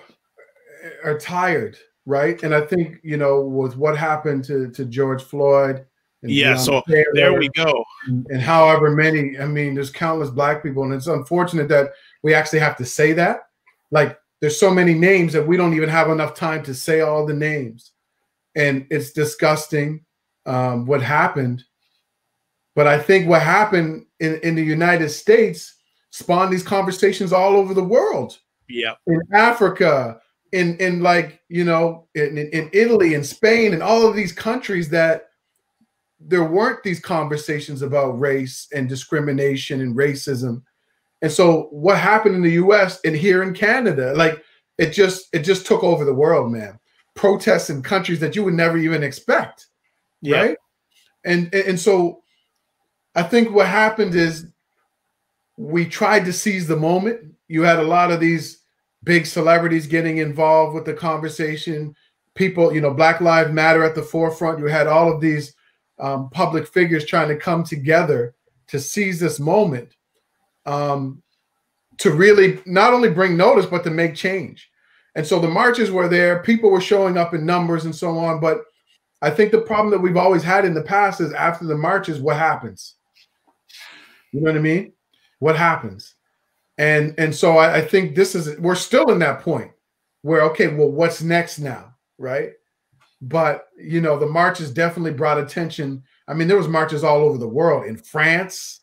are tired, right? And I think, you know, with what happened to George Floyd. Yeah, so there we go. And however many, I mean, there's countless Black people, and it's unfortunate that we actually have to say that. Like, there's so many names that we don't even have enough time to say all the names. And it's disgusting what happened. But I think what happened in the United States spawned these conversations all over the world. Yeah. In Africa, in like, you know, in Italy and Spain and all of these countries that there weren't these conversations about race and discrimination and racism. And so what happened in the US and here in Canada, like it just took over the world, man. Protests in countries that you would never even expect. Yeah. Right. And so I think what happened is we tried to seize the moment. You had a lot of these big celebrities getting involved with the conversation. People, you know, Black Lives Matter at the forefront. You had all of these public figures trying to come together to seize this moment, to really not only bring notice, but to make change. And so the marches were there. People were showing up in numbers and so on. But I think the problem that we've always had in the past is after the marches, what happens? You know what I mean? What happens? And so I think we're still in that point where, okay, well, what's next now, right? But, you know, the marches definitely brought attention. I mean, there was marches all over the world, in France,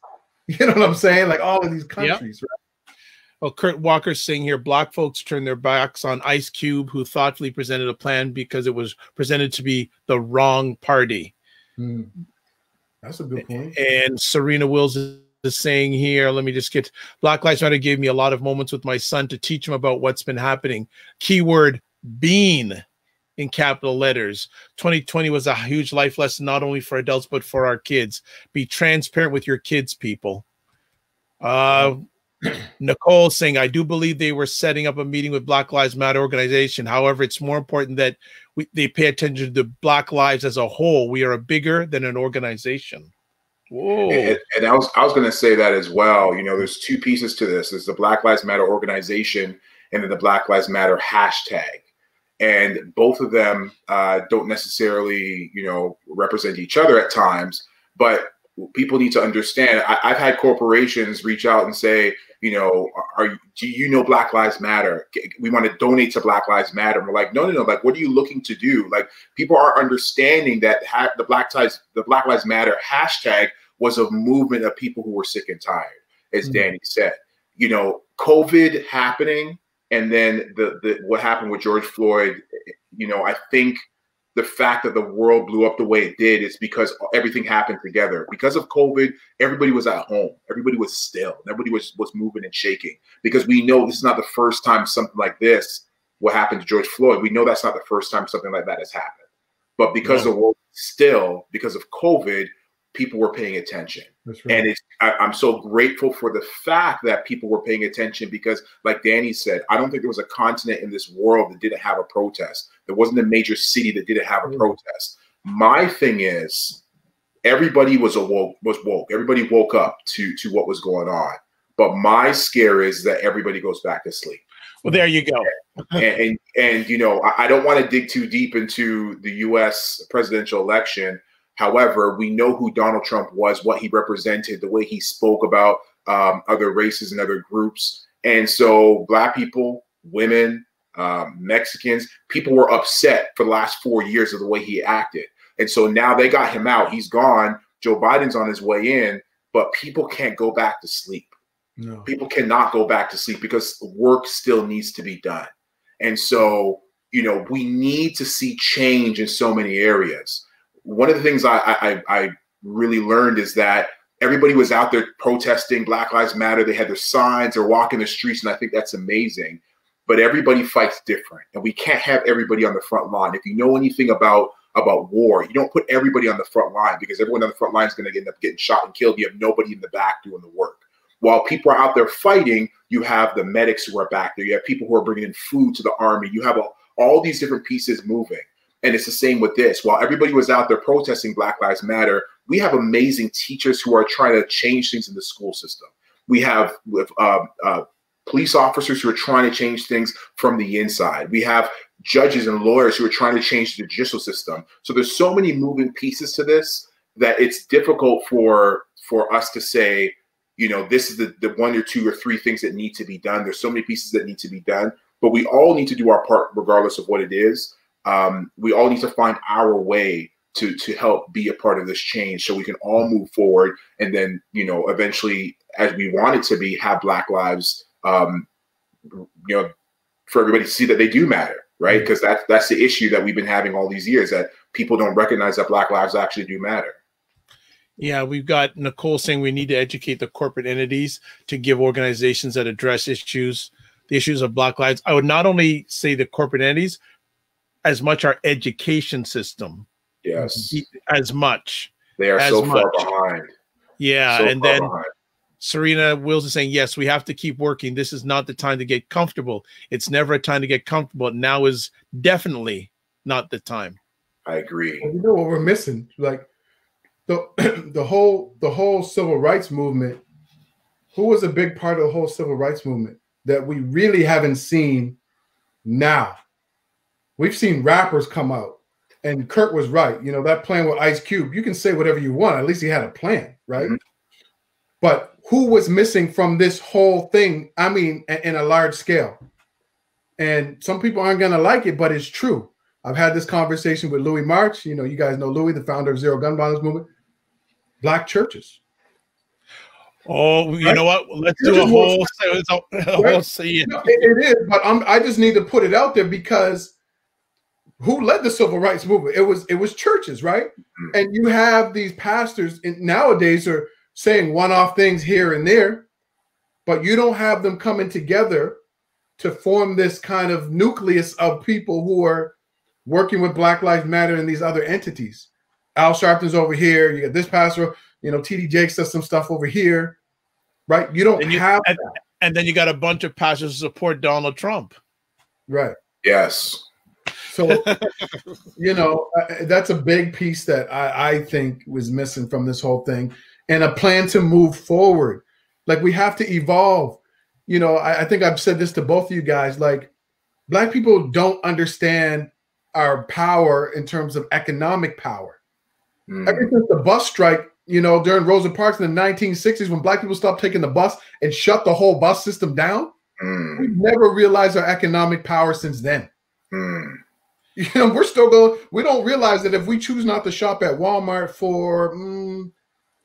you know what I'm saying? Like all of these countries, right? Well, Kurt Walker's saying here, Black folks turned their backs on Ice Cube, who thoughtfully presented a plan because it was presented to be the wrong party. That's a good point. And Serena Wills is saying here, let me just get, Black Lives Matter gave me a lot of moments with my son to teach him about what's been happening. Keyword being in capital letters. 2020 was a huge life lesson, not only for adults, but for our kids. Be transparent with your kids, people. Nicole saying, I do believe they were setting up a meeting with Black Lives Matter organization. However, it's more important that they pay attention to Black lives as a whole. We are bigger than an organization. Whoa. And I was going to say that as well. You know, there's two pieces to this. There's the Black Lives Matter organization and then the Black Lives Matter hashtag. And both of them don't necessarily, you know, represent each other at times, but people need to understand. I've had corporations reach out and say, you know, do you know Black Lives Matter? We want to donate to Black Lives Matter. And we're like, no. Like, what are you looking to do? Like, people are understanding that the Black Lives Matter hashtag was a movement of people who were sick and tired, as Danny said. You know, COVID happening, and then what happened with George Floyd. You know, I think the fact that the world blew up the way it did is because everything happened together. Because of COVID, everybody was at home. Everybody was still. Everybody was moving and shaking. Because we know this is not the first time something like this, what happened to George Floyd, we know that's not the first time something like that has happened. But because the world still, because of COVID, people were paying attention. That's right. And I'm so grateful for the fact that people were paying attention because, like Danny said, I don't think there was a continent in this world that didn't have a protest. There wasn't a major city that didn't have a protest. My thing is, everybody was woke. Everybody woke up to what was going on. But my scare is that everybody goes back to sleep. Well, there you go. and you know, I don't want to dig too deep into the U.S. presidential election. However, we know who Donald Trump was, what he represented, the way he spoke about other races and other groups. And so Black people, women, Mexicans. People were upset for the last 4 years of the way he acted. And so now they got him out. He's gone. Joe Biden's on his way in, but people can't go back to sleep. No. People cannot go back to sleep because work still needs to be done. And so, you know, we need to see change in so many areas. One of the things I really learned is that everybody was out there protesting Black Lives Matter. They had their signs, they're walking the streets, and I think that's amazing. But everybody fights different, and we can't have everybody on the front line. If you know anything about war, you don't put everybody on the front line, because everyone on the front line is going to end up getting shot and killed. You have nobody in the back doing the work. While people are out there fighting, you have the medics who are back there. You have people who are bringing in food to the army. You have all these different pieces moving. And it's the same with this. While everybody was out there protesting Black Lives Matter, we have amazing teachers who are trying to change things in the school system. We have police officers who are trying to change things from the inside. We have judges and lawyers who are trying to change the judicial system. So there's so many moving pieces to this that it's difficult for us to say, you know, this is the 1 or 2 or 3 things that need to be done. There's so many pieces that need to be done, but we all need to do our part regardless of what it is. We all need to find our way to help be a part of this change so we can all move forward. And then, you know, eventually, as we want it to be, have Black lives, you know, for everybody to see that they do matter, right? Because that's the issue that we've been having all these years, that people don't recognize that Black lives actually do matter. Yeah, we've got Nicole saying we need to educate the corporate entities to give organizations that address the issues of Black lives. I would not only say the corporate entities, as much our education system. Yes. As much. They are so far behind. Yeah, so and then behind. Serena Wills is saying, yes, we have to keep working. This is not the time to get comfortable. It's never a time to get comfortable. Now is definitely not the time. I agree. You know what we're missing? Like the whole civil rights movement. Who was a big part of the whole civil rights movement that we really haven't seen now? We've seen rappers come out, and Kurt was right. You know, that plan with Ice Cube, you can say whatever you want. At least he had a plan, right? Mm-hmm. But who was missing from this whole thing? I mean, in a large scale. And some people aren't going to like it, but it's true. I've had this conversation with Louis March. You know, you guys know Louis, the founder of Zero Gun Violence Movement. Black churches. Oh, you know what? Let's do a whole. It is, but I just need to put it out there, because who led the civil rights movement? It was churches, right? Mm-hmm. And you have these pastors nowadays are saying one-off things here and there, but you don't have them coming together to form this kind of nucleus of people who are working with Black Lives Matter and these other entities. Al Sharpton's over here. You got this pastor, you know, TD Jakes does some stuff over here, right? You don't have that. And then you got a bunch of pastors who support Donald Trump. Right. Yes. So, you know, that's a big piece that I think was missing from this whole thing, and a plan to move forward. Like, we have to evolve. You know, I think I've said this to both of you guys, like, Black people don't understand our power in terms of economic power. Ever since the bus strike, you know, during Rosa Parks in the 1960s, when Black people stopped taking the bus and shut the whole bus system down, we've never realized our economic power since then. You know, we're still going, we don't realize that if we choose not to shop at Walmart for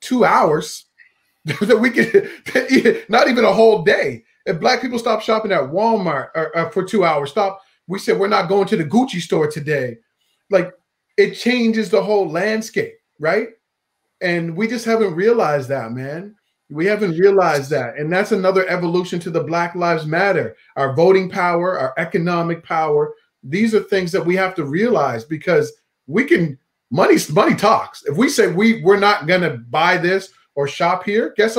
2 hours, that we could, not even a whole day. If Black people stop shopping at Walmart for 2 hours, we said we're not going to the Gucci store today. Like, it changes the whole landscape, right? And we just haven't realized that, man. We haven't realized that. And that's another evolution to the Black Lives Matter. Our voting power, our economic power. These are things that we have to realize, because we can, money talks. If we say we're not going to buy this or shop here, guess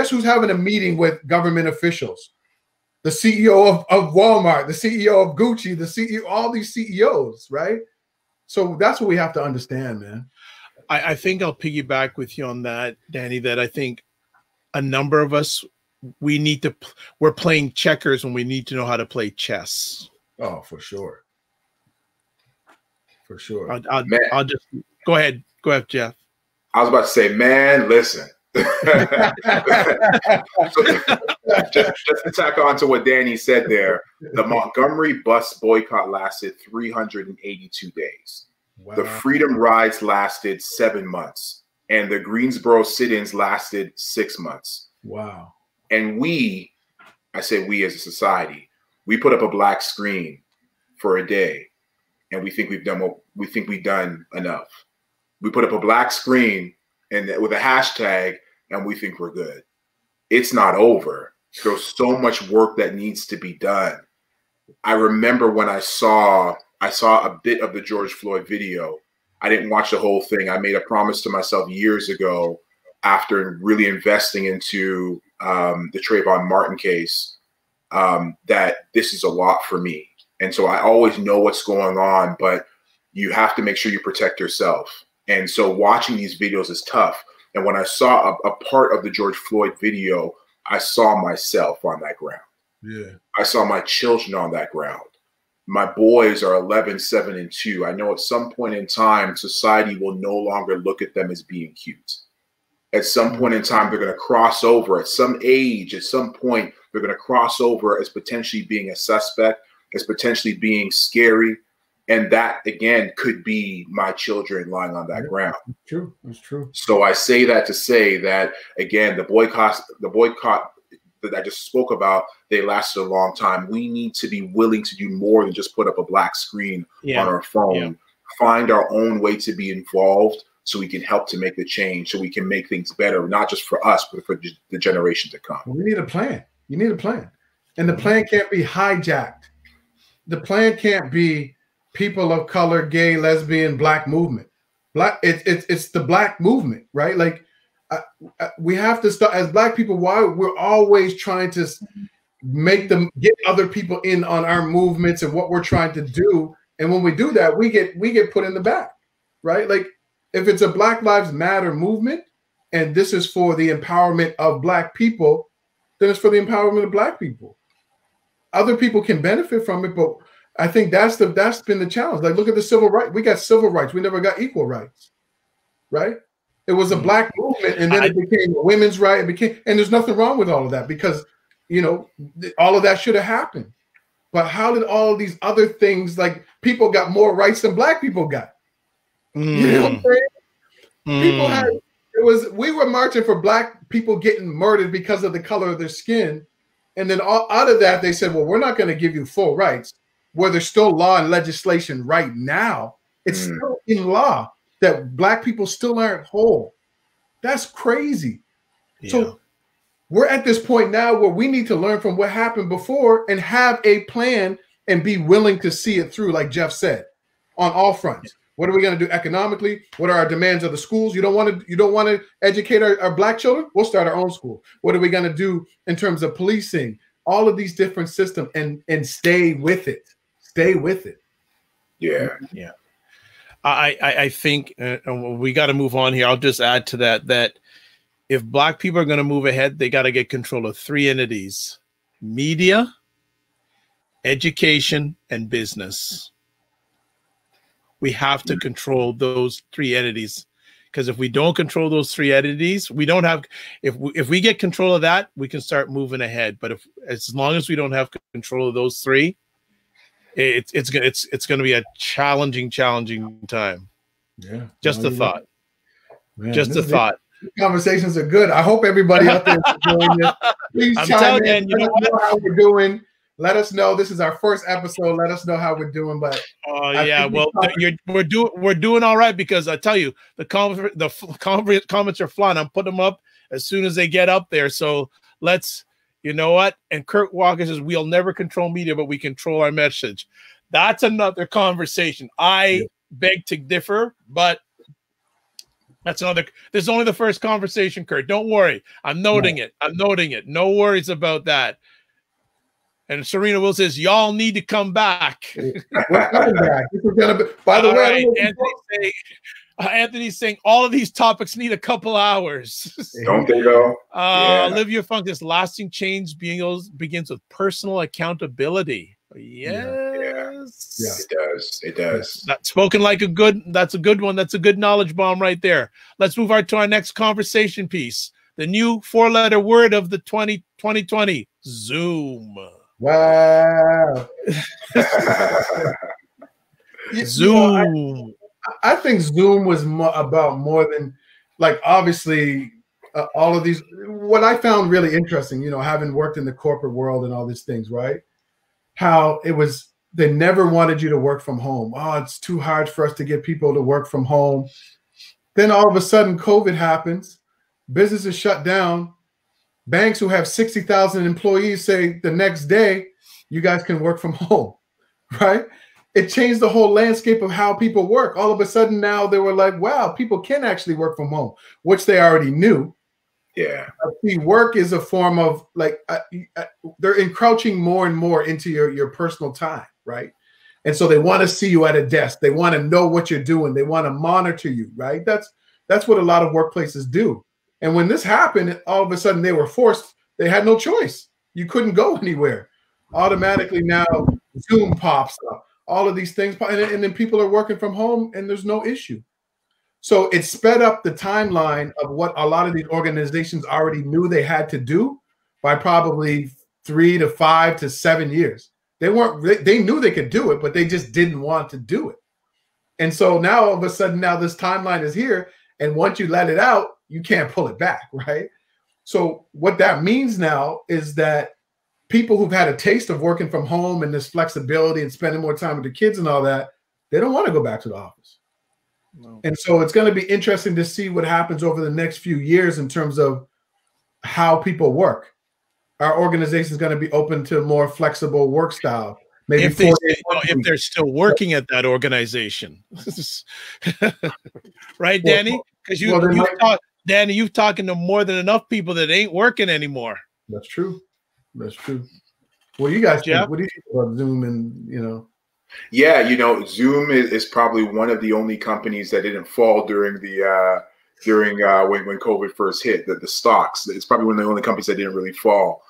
who's having a meeting with government officials? The CEO of Walmart, the CEO of Gucci, the CEO, all these CEOs, right? So that's what we have to understand, man. I think I'll piggyback with you on that, Danny, that I think a number of us, we're playing checkers when we need to know how to play chess. Oh, for sure. For sure. I'll just go ahead. Go ahead, Jeff. I was about to say, man, listen, just to tack on to what Danny said there, the Montgomery bus boycott lasted 382 days. Wow. The Freedom Rides lasted 7 months, and the Greensboro sit-ins lasted 6 months. Wow. And I say we as a society, we put up a black screen for a day, and we think we've done enough. We put up a black screen and with a hashtag, and we think we're good. It's not over. There's so much work that needs to be done. I remember when I saw a bit of the George Floyd video. I didn't watch the whole thing. I made a promise to myself years ago, after really investing into the Trayvon Martin case, that this is a lot for me. And so I always know what's going on, but you have to make sure you protect yourself. And so watching these videos is tough. And when I saw a part of the George Floyd video, I saw myself on that ground. Yeah. I saw my children on that ground. My boys are 11, 7, and 2. I know at some point in time, society will no longer look at them as being cute. At some point in time, they're going to cross over. At some age, at some point, they're going to cross over as potentially being a suspect, as potentially being scary. And that, again, could be my children lying on that ground. That's true. That's true. So I say that to say that, again, the boycott that I just spoke about, they lasted a long time. We need to be willing to do more than just put up a black screen on our phone. Find our own way to be involved so we can help to make the change, so we can make things better, not just for us, but for the generation to come. We need a plan. You need a plan. And the plan can't be hijacked. The plan can't be people of color, gay, lesbian, black movement. It's the black movement, right? Like we have to start as black people. Why we're always trying to make them get other people in on our movements and what we're trying to do. And when we do that, we get put in the back, right? Like if it's a Black Lives Matter movement and this is for the empowerment of black people, then it's for the empowerment of black people. Other people can benefit from it, but I think that's been the challenge. Like, look at the civil rights. We got civil rights. We never got equal rights, right? It was a black movement, and then it became a women's right. And there's nothing wrong with all of that because, you know, all of that should have happened. But how did all of these other things, like people got more rights than black people got? You know what I'm saying? People had, we were marching for black people getting murdered because of the color of their skin. And then out of that, they said, well, we're not going to give you full rights. Where there's still law and legislation right now, it's still in law that black people still aren't whole. That's crazy. Yeah. So we're at this point now where we need to learn from what happened before and have a plan and be willing to see it through, like Jeff said, on all fronts. What are we going to do economically? What are our demands of the schools? You don't want to educate our black children? We'll start our own school. What are we going to do in terms of policing? All of these different systems and stay with it. Stay with it. Yeah. Yeah. I think we got to move on here. I'll just add to that if black people are going to move ahead, they got to get control of 3 entities: media, education, and business. We have to control those 3 entities, because if we don't control those 3 entities, we don't have. If we get control of that, we can start moving ahead. But as long as we don't have control of those 3, it's going to be a challenging time. Yeah. Just a thought. Man, just a thought. Conversations are good. I hope everybody out there is enjoying this. Please chime in. Let us know how we're doing. Let us know. This is our first episode. Let us know how we're doing. But yeah, well, we're doing all right, because I tell you, the comments are flying. I'm putting them up as soon as they get up there. So let's. You know what? And Kurt Walker says, we'll never control media, but we control our message. That's another conversation. I beg to differ, but that's another. This is only the first conversation, Kurt. Don't worry. I'm noting it. I'm noting it. No worries about that. And Serena Will says, y'all need to come back. We're coming back. This is gonna be, by the way, Anthony's saying all of these topics need a couple hours. Don't they go? Olivia Funk, this lasting change begins with personal accountability. Yes. Yeah. It does. That's spoken like that's a good one. That's a good knowledge bomb right there. Let's move on to our next conversation piece. the new 4-letter word of the 2020, Zoom. Wow. Zoom. I think Zoom was about more than, like, obviously all of these. What I found really interesting, having worked in the corporate world and all these things, right? How it was, they never wanted you to work from home. Oh, it's too hard for us to get people to work from home. Then all of a sudden, COVID happens, businesses shut down. Banks who have 60,000 employees say the next day, you guys can work from home, right? It changed the whole landscape of how people work. All of a sudden now they were like, wow, people can actually work from home, which they already knew. Yeah. See, work is a form of, like, they're encroaching more and more into your personal time, right? And so they want to see you at a desk. They want to know what you're doing. They want to monitor you, right? That's what a lot of workplaces do. And when this happened, all of a sudden they were forced. They had no choice. You couldn't go anywhere. Automatically now Zoom pops up. All of these things, and then people are working from home and there's no issue. So it sped up the timeline of what a lot of these organizations already knew they had to do by probably 3 to 5 to 7 years. They knew they could do it, but they just didn't want to do it. And so now all of a sudden, now this timeline is here. And once you let it out, you can't pull it back, right? So what that means now is that people who've had a taste of working from home and this flexibility and spending more time with the kids and all that, they don't want to go back to the office. No. And so it's going to be interesting to see what happens over the next few years in terms of how people work. Our organization is going to be open to more flexible work style. Maybe if they're still working at that organization. Right, Danny? Because you've talking to more than enough people that ain't working anymore. That's true. That's true. Well, you guys, Jeff, what do you think about Zoom and, Yeah, Zoom is probably one of the only companies that didn't fall during the when COVID first hit, the stocks. It's probably one of the only companies that didn't really fall.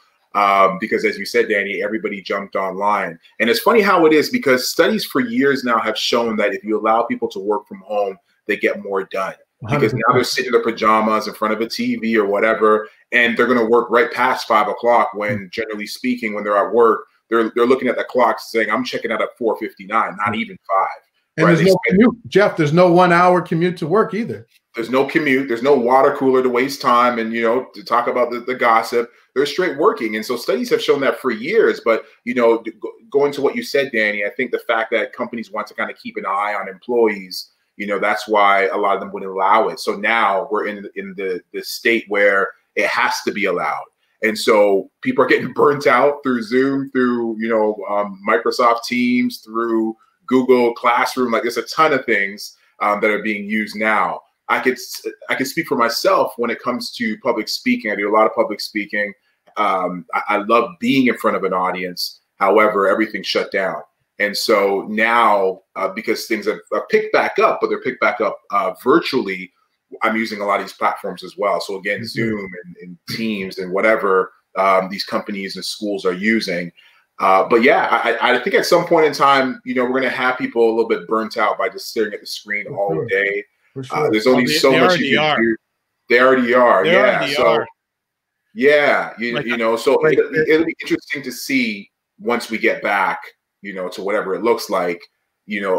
Because as you said, Danny, everybody jumped online. And it's funny how it is, because studies for years now have shown that if you allow people to work from home, they get more done. Because 100%. Now they're sitting in their pajamas in front of a TV or whatever, and they're going to work right past 5 o'clock when, generally speaking, when they're at work, they're looking at the clock saying, I'm checking out at 4:59, not even 5. And right? There's no commute, Jeff. There's no 1 hour commute to work either. There's no commute. There's no water cooler to waste time and, to talk about the gossip. They're straight working. And so studies have shown that for years. But, going to what you said, Danny, I think the fact that companies want to kind of keep an eye on employees, that's why a lot of them wouldn't allow it. So now we're in the state where it has to be allowed. And so people are getting burnt out through Zoom, through, Microsoft Teams, through Google Classroom. Like, there's a ton of things that are being used now. I could speak for myself when it comes to public speaking. I do a lot of public speaking. I love being in front of an audience. However, everything shut down. And so now, because things have picked back up, but they're picked back up virtually, I'm using a lot of these platforms as well. So again, Zoom and Teams and whatever these companies and schools are using. But yeah, I think at some point in time, we're going to have people a little bit burnt out by just staring at the screen all day. Sure. There's only so much you can do. They already are. Yeah. So it'll be interesting to see once we get back, to whatever it looks like,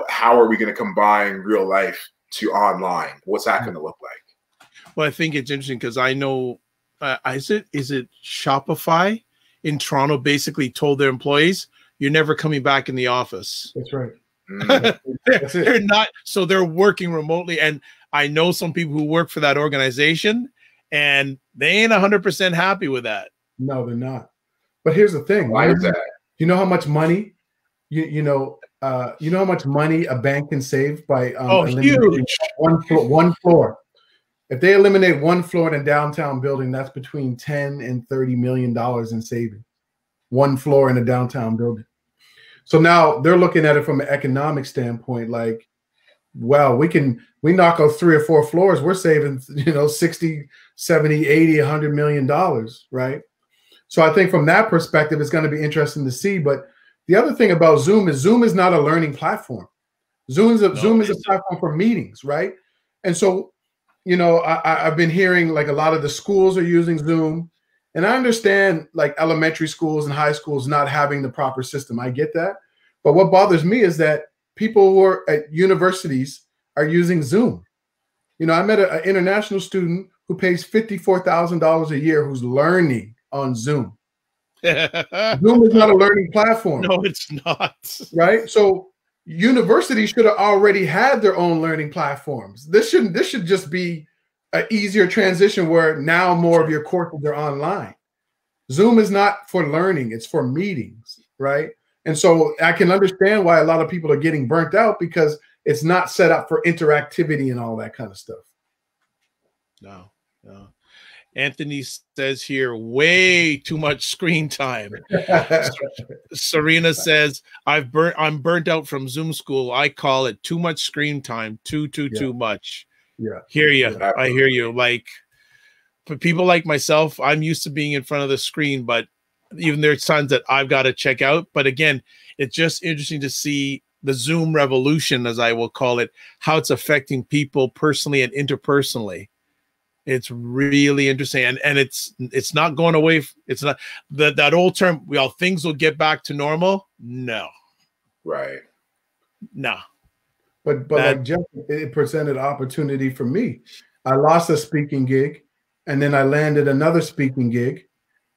how are we going to combine real life to online? What's that going to look like? Well, I think it's interesting because I know, is it Shopify in Toronto basically told their employees, you're never coming back in the office. That's right. They're not, so they're working remotely. And I know some people who work for that organization and they ain't 100% happy with that. No, they're not. But here's the thing. Why is that? You know how much money, you know how much money a bank can save by eliminating one floor. If they eliminate one floor in a downtown building, that's between $10 and $30 million in savings. One floor in a downtown building. So now they're looking at it from an economic standpoint, like, well, we knock out 3 or 4 floors, we're saving, 60, 70, 80, $100 million, right? So I think from that perspective, it's going to be interesting to see. But the other thing about Zoom is not a learning platform. Zoom is a platform for meetings, right? And so you know, I've been hearing like a lot of the schools are using Zoom, and I understand like elementary schools and high schools not having the proper system. I get that. But what bothers me is that people who are at universities are using Zoom. You know, I met an international student who pays $54,000 a year who's learning on Zoom. Zoom is not a learning platform. No, it's not. Right? So universities should have already had their own learning platforms. This should just be an easier transition where now more of your courses are online. Zoom is not for learning, it's for meetings, right? And so I can understand why a lot of people are getting burnt out because it's not set up for interactivity and all that kind of stuff. No. Anthony says here, way too much screen time. Serena says, I'm burnt out from Zoom school. I call it too much screen time. Too much. Yeah. Hear you. Yeah. I hear you. Like, for people like myself, I'm used to being in front of the screen, but even there's times that I've got to check out. But again, it's just interesting to see the Zoom revolution, as I will call it, how it's affecting people personally and interpersonally. It's really interesting, and it's not going away. It's not that old term. Well, things will get back to normal. No, right? No, but like Jeff, it presented opportunity for me. I lost a speaking gig, and then I landed another speaking gig.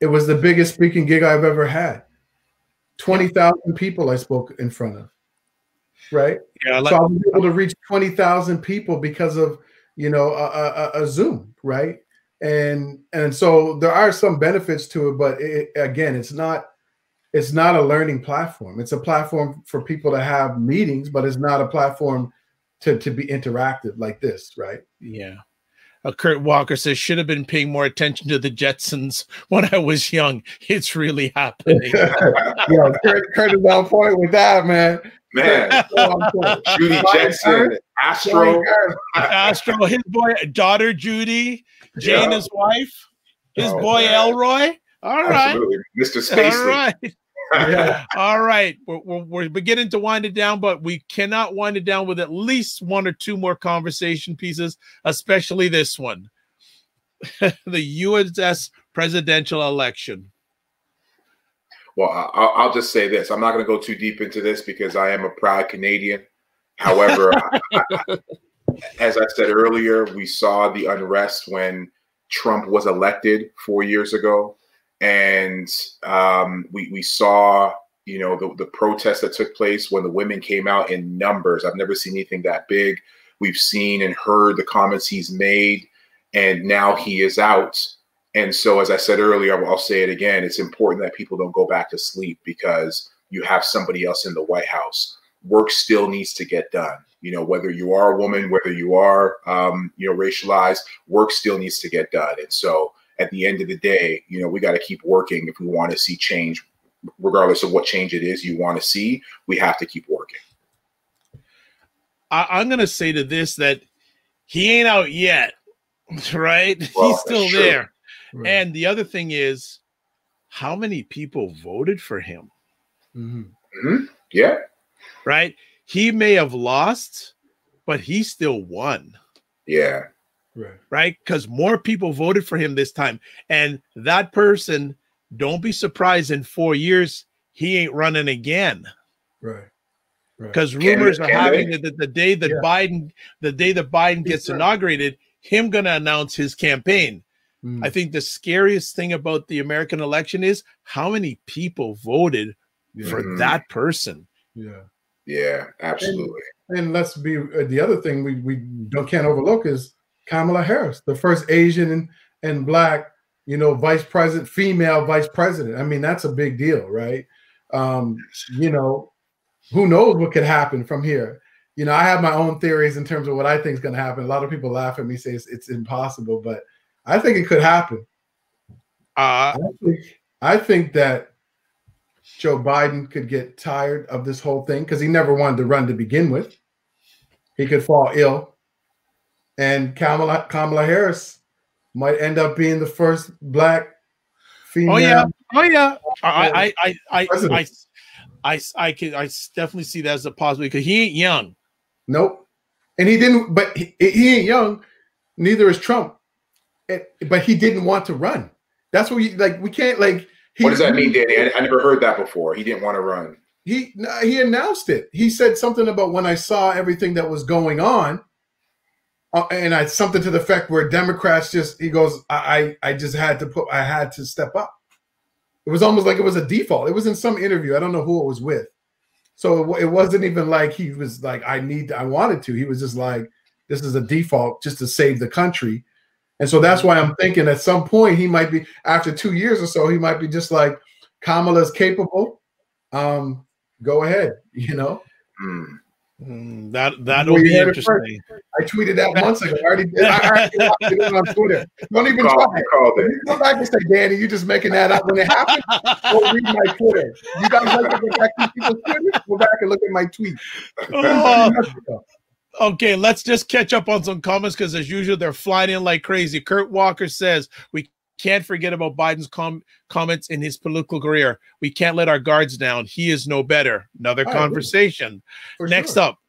It was the biggest speaking gig I've ever had. 20,000 people I spoke in front of. Right? Yeah. So I was able to reach 20,000 people because of, you know, a Zoom, right? And so there are some benefits to it, but again, it's not a learning platform. It's a platform for people to have meetings, but it's not a platform to be interactive like this, right? Yeah. Kurt Walker says, should have been paying more attention to the Jetsons when I was young. It's really happening. Yeah, Kurt is on point with that, man. Judy Jetson, Astro, his boy, daughter Judy, Jane, his wife, his boy Elroy. All right, absolutely. Mr. Spacely. All right. Yeah. All right, we're beginning to wind it down, but we cannot wind it down with at least one or two more conversation pieces, especially this one. The U.S. presidential election. Well, I'll just say this. I'm not going to go too deep into this because I am a proud Canadian. However, as I said earlier, we saw the unrest when Trump was elected 4 years ago. And we saw, you know, the protests that took place when the women came out in numbers. I've never seen anything that big. We've seen and heard the comments he's made, and now he is out. And so, as I said earlier, I'll say it again, it's important that people don't go back to sleep because you have somebody else in the White House. Work still needs to get done. You know, whether you are a woman, whether you are, you know, racialized, work still needs to get done. And so at the end of the day, you know, we got to keep working if we want to see change, regardless of what change it is you want to see. We have to keep working. I'm going to say to this that he ain't out yet, right? Well, he's still true. there. Right. And the other thing is, how many people voted for him? Mm-hmm. Mm-hmm. Yeah. Right? He may have lost, but he still won. Yeah. Right? Because more people voted for him this time. And that person, don't be surprised in 4 years, he ain't running again. Right. Because rumors are having it that the day that Biden gets inaugurated, him going to announce his campaign. I think the scariest thing about the American election is how many people voted for that person. Yeah. Yeah, absolutely. And let's be the other thing we can't overlook is Kamala Harris, the first Asian and Black, you know, female vice president. I mean, that's a big deal, right? You know, who knows what could happen from here? You know, I have my own theories in terms of what I think is going to happen. A lot of people laugh at me, say it's impossible, but I think it could happen. I think that Joe Biden could get tired of this whole thing because he never wanted to run to begin with. He could fall ill. And Kamala Harris might end up being the first Black female. Oh yeah. I definitely see that as a possibility because he ain't young. Nope. And he didn't, but he ain't young. Neither is Trump. But he didn't want to run. That's what we can't like. What does that mean, Danny? I never heard that before. He didn't want to run. He announced it. He said something about when I saw everything that was going on, and something to the effect where Democrats he goes, I just had to step up. It was almost like it was a default. It was in some interview. I don't know who it was with. So it wasn't even like he was like, I wanted to. He was just like, this is a default just to save the country. And so that's why I'm thinking at some point he might be, after 2 years or so, he might be just like, Kamala's capable. Go ahead, you know. That'll be interesting. I tweeted that months ago. I already did it on Twitter. Don't even try it. Go back and say, Danny, you're just making that up. When it happened, go read my Twitter. You guys like to go back to people's Twitter? Go back and look at my tweet. Okay, let's just catch up on some comments because as usual, they're flying in like crazy. Kurt Walker says, we can't forget about Biden's comments in his political career. We can't let our guards down. He is no better. Another conversation. Next up,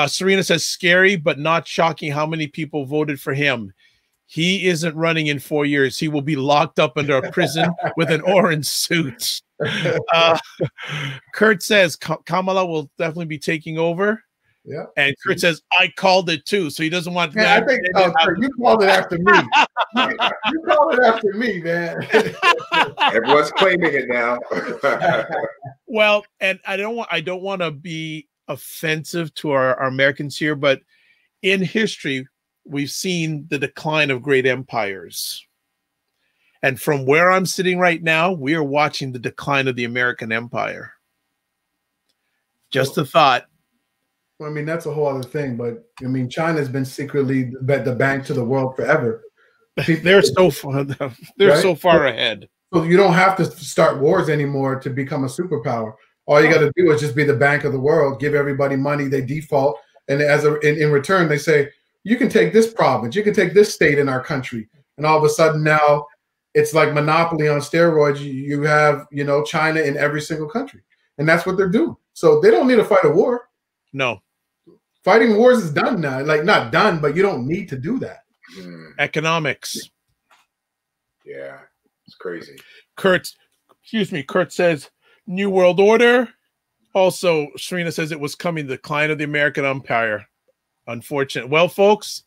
Serena says, scary but not shocking how many people voted for him. He isn't running in 4 years. He will be locked up under a prison with an orange suit. Kurt says, Kamala will definitely be taking over. Yeah, and Kurt says, I called it too. So he doesn't want I think Kurt, you called it after me. You called it after me, man. Everyone's claiming it now. Well, and I don't want to be offensive to our Americans here, but in history, we've seen the decline of great empires. And from where I'm sitting right now, we are watching the decline of the American empire. Just a thought. I mean, that's a whole other thing, but I mean, China's been secretly the bank to the world forever. They're so far ahead. So you don't have to start wars anymore to become a superpower. All you got to do is just be the bank of the world, give everybody money, they default, and in return, they say, you can take this province, you can take this state in our country. And all of a sudden now it's like monopoly on steroids. You have, China in every single country. And that's what they're doing. So they don't need to fight a war. No. Fighting wars is done now. Like, not done, but you don't need to do that. Economics. Yeah, it's crazy. Kurt says, New World Order. Also, Serena says it was coming, the decline of the American empire. Unfortunate. Well, folks,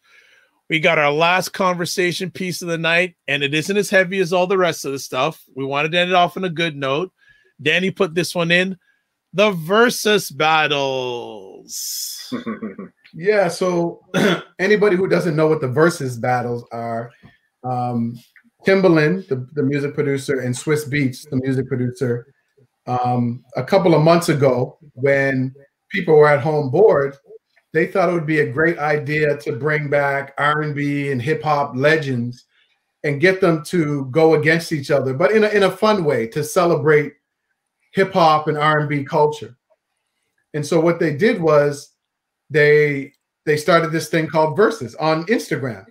we got our last conversation piece of the night, and it isn't as heavy as all the rest of the stuff. We wanted to end it off on a good note. Danny put this one in. The versus battles. Yeah, so anybody who doesn't know what the versus battles are, Timbaland, the music producer, and Swiss Beats, the music producer, a couple of months ago, when people were at home bored, they thought it would be a great idea to bring back R&B and hip hop legends and get them to go against each other, but in a fun way, to celebrate hip hop and R&B culture. And so what they did was they started this thing called Versus on Instagram,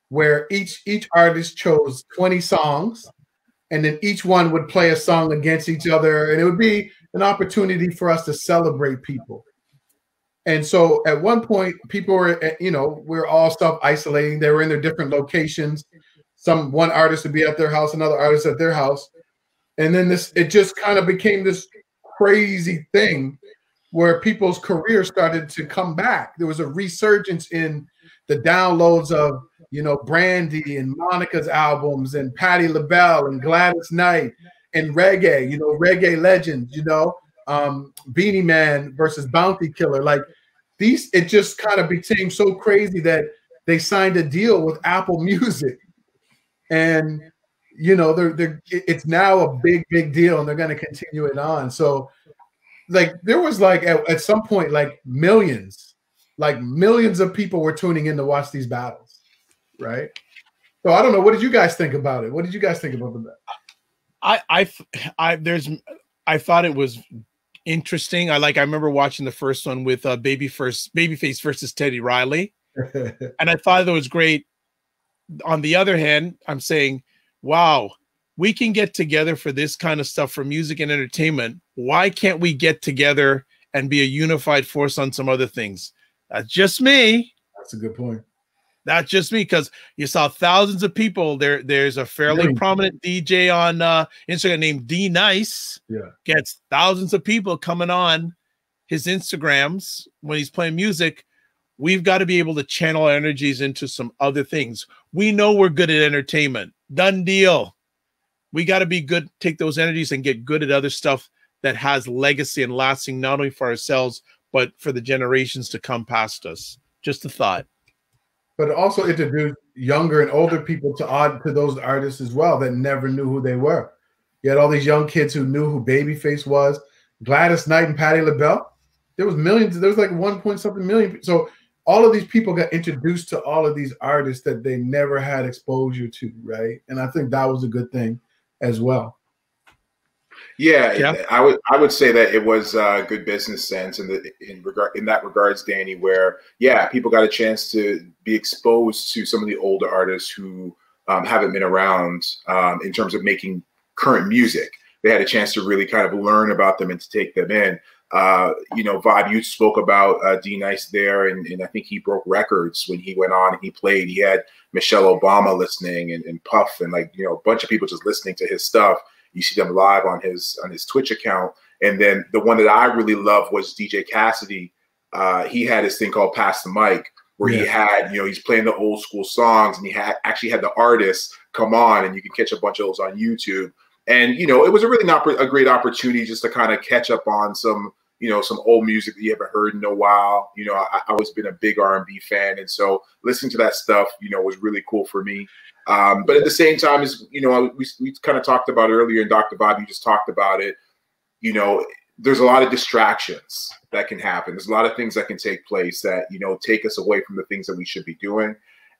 where each artist chose 20 songs, and then each one would play a song against each other, and it would be an opportunity for us to celebrate people. And so at one point, people were, we're all self-isolating. They were in their different locations. One artist would be at their house, another artist at their house. And then it just kind of became this crazy thing where people's careers started to come back. There was a resurgence in the downloads of, Brandy and Monica's albums and Patti LaBelle and Gladys Knight and reggae, reggae legends, Beanie Man versus Bounty Killer. Like it just kind of became so crazy that they signed a deal with Apple Music. And it's now a big deal, and they're going to continue it on. So, there was at some point millions of people were tuning in to watch these battles, right? So I don't know. What did you guys think about it? What did you guys think about the battle? I thought it was interesting. I remember watching the first one with Babyface versus Teddy Riley, and I thought it was great. On the other hand, I'm saying, wow, we can get together for this kind of stuff for music and entertainment. Why can't we get together and be a unified force on some other things? That's just me. That's a good point. That's just me, because you saw thousands of people there. There's a fairly prominent DJ on Instagram named D Nice. Yeah, gets thousands of people coming on his Instagrams when he's playing music. We've got to be able to channel our energies into some other things. We know we're good at entertainment. Done deal. We got to be good, take those energies and get good at other stuff that has legacy and lasting, not only for ourselves, but for the generations to come past us. Just a thought. But also introduce younger and older people to those artists as well that never knew who they were. You had all these young kids who knew who Babyface was, Gladys Knight and Patti LaBelle. There was millions. There was like 1-point-something million. So all of these people got introduced to all of these artists that they never had exposure to, right? And I think that was a good thing as well. Yeah, I would say that it was good business sense in that regards, Danny, where people got a chance to be exposed to some of the older artists who haven't been around in terms of making current music. They had a chance to really kind of learn about them and to take them in. You know, Vibe, you spoke about D Nice there, and I think he broke records when he went on and he played. He had Michelle Obama listening and Puff and, like, you know, a bunch of people just listening to his stuff. You see them live on his Twitch account. And then the one that I really loved was DJ Cassidy. He had his thing called Pass the Mic, where he had, you know, he's playing the old school songs, and he actually had the artists come on, and you can catch a bunch of those on YouTube. And, you know, it was a really not a great opportunity just to kind of catch up on some, you know, some old music that you haven't heard in a while. You know, I always been a big R&B fan, and so listening to that stuff, you know, was really cool for me. But at the same time, as you know, we kind of talked about earlier, and Dr. Bob, you just talked about it. You know, there's a lot of distractions that can happen. There's a lot of things that can take place that, you know, take us away from the things that we should be doing.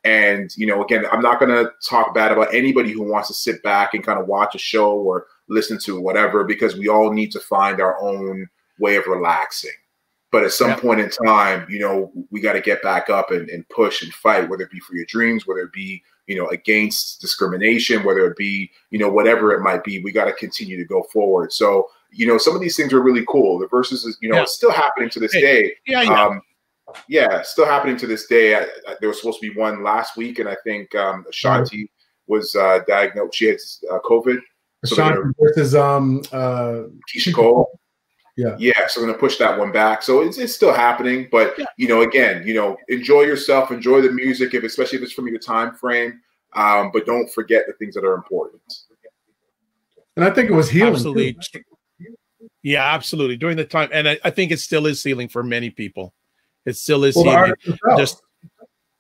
And, you know, again, I'm not going to talk bad about anybody who wants to sit back and kind of watch a show or listen to whatever, because we all need to find our own way of relaxing. But at some point in time, you know, we got to get back up and push and fight, whether it be for your dreams, whether it be, you know, against discrimination, whether it be, you know, whatever it might be, we got to continue to go forward. So, you know, some of these things are really cool. The Versus is, you know, it's still happening to this day. Still happening to this day. There was supposed to be one last week, and I think Ashanti was diagnosed. She had COVID. Ashanti versus Keisha Cole. Yeah, so I'm gonna push that one back. So it's still happening, but you know, again, you know, enjoy yourself, enjoy the music, especially if it's from your time frame. But don't forget the things that are important. And I think it was healing. Absolutely. Too. Yeah, absolutely. During the time, and I think it still is healing for many people. It still is healing. Just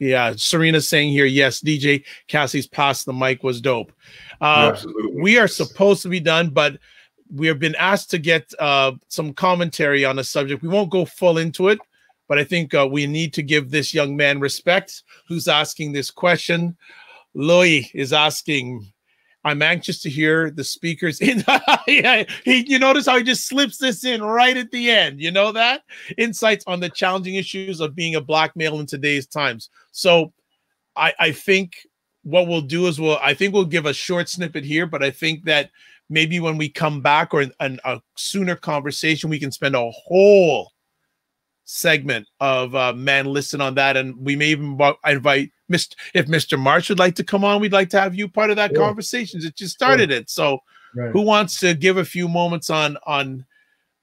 Serena's saying here, yes, DJ Cassie's Pass the Mic was dope. Absolutely. We are supposed to be done, but we have been asked to get some commentary on the subject. We won't go full into it, but I think we need to give this young man respect who's asking this question. Loy is asking, I'm anxious to hear the speakers in. You notice how he just slips this in right at the end. You know that? Insights on the challenging issues of being a Black male in today's times. So I think what we'll do is we'll give a short snippet here, but I think that maybe when we come back or in a sooner conversation, we can spend a whole segment of man listen on that. And we may even invite if Mr. March would like to come on, we'd like to have you part of that conversation. It just started it. So who wants to give a few moments on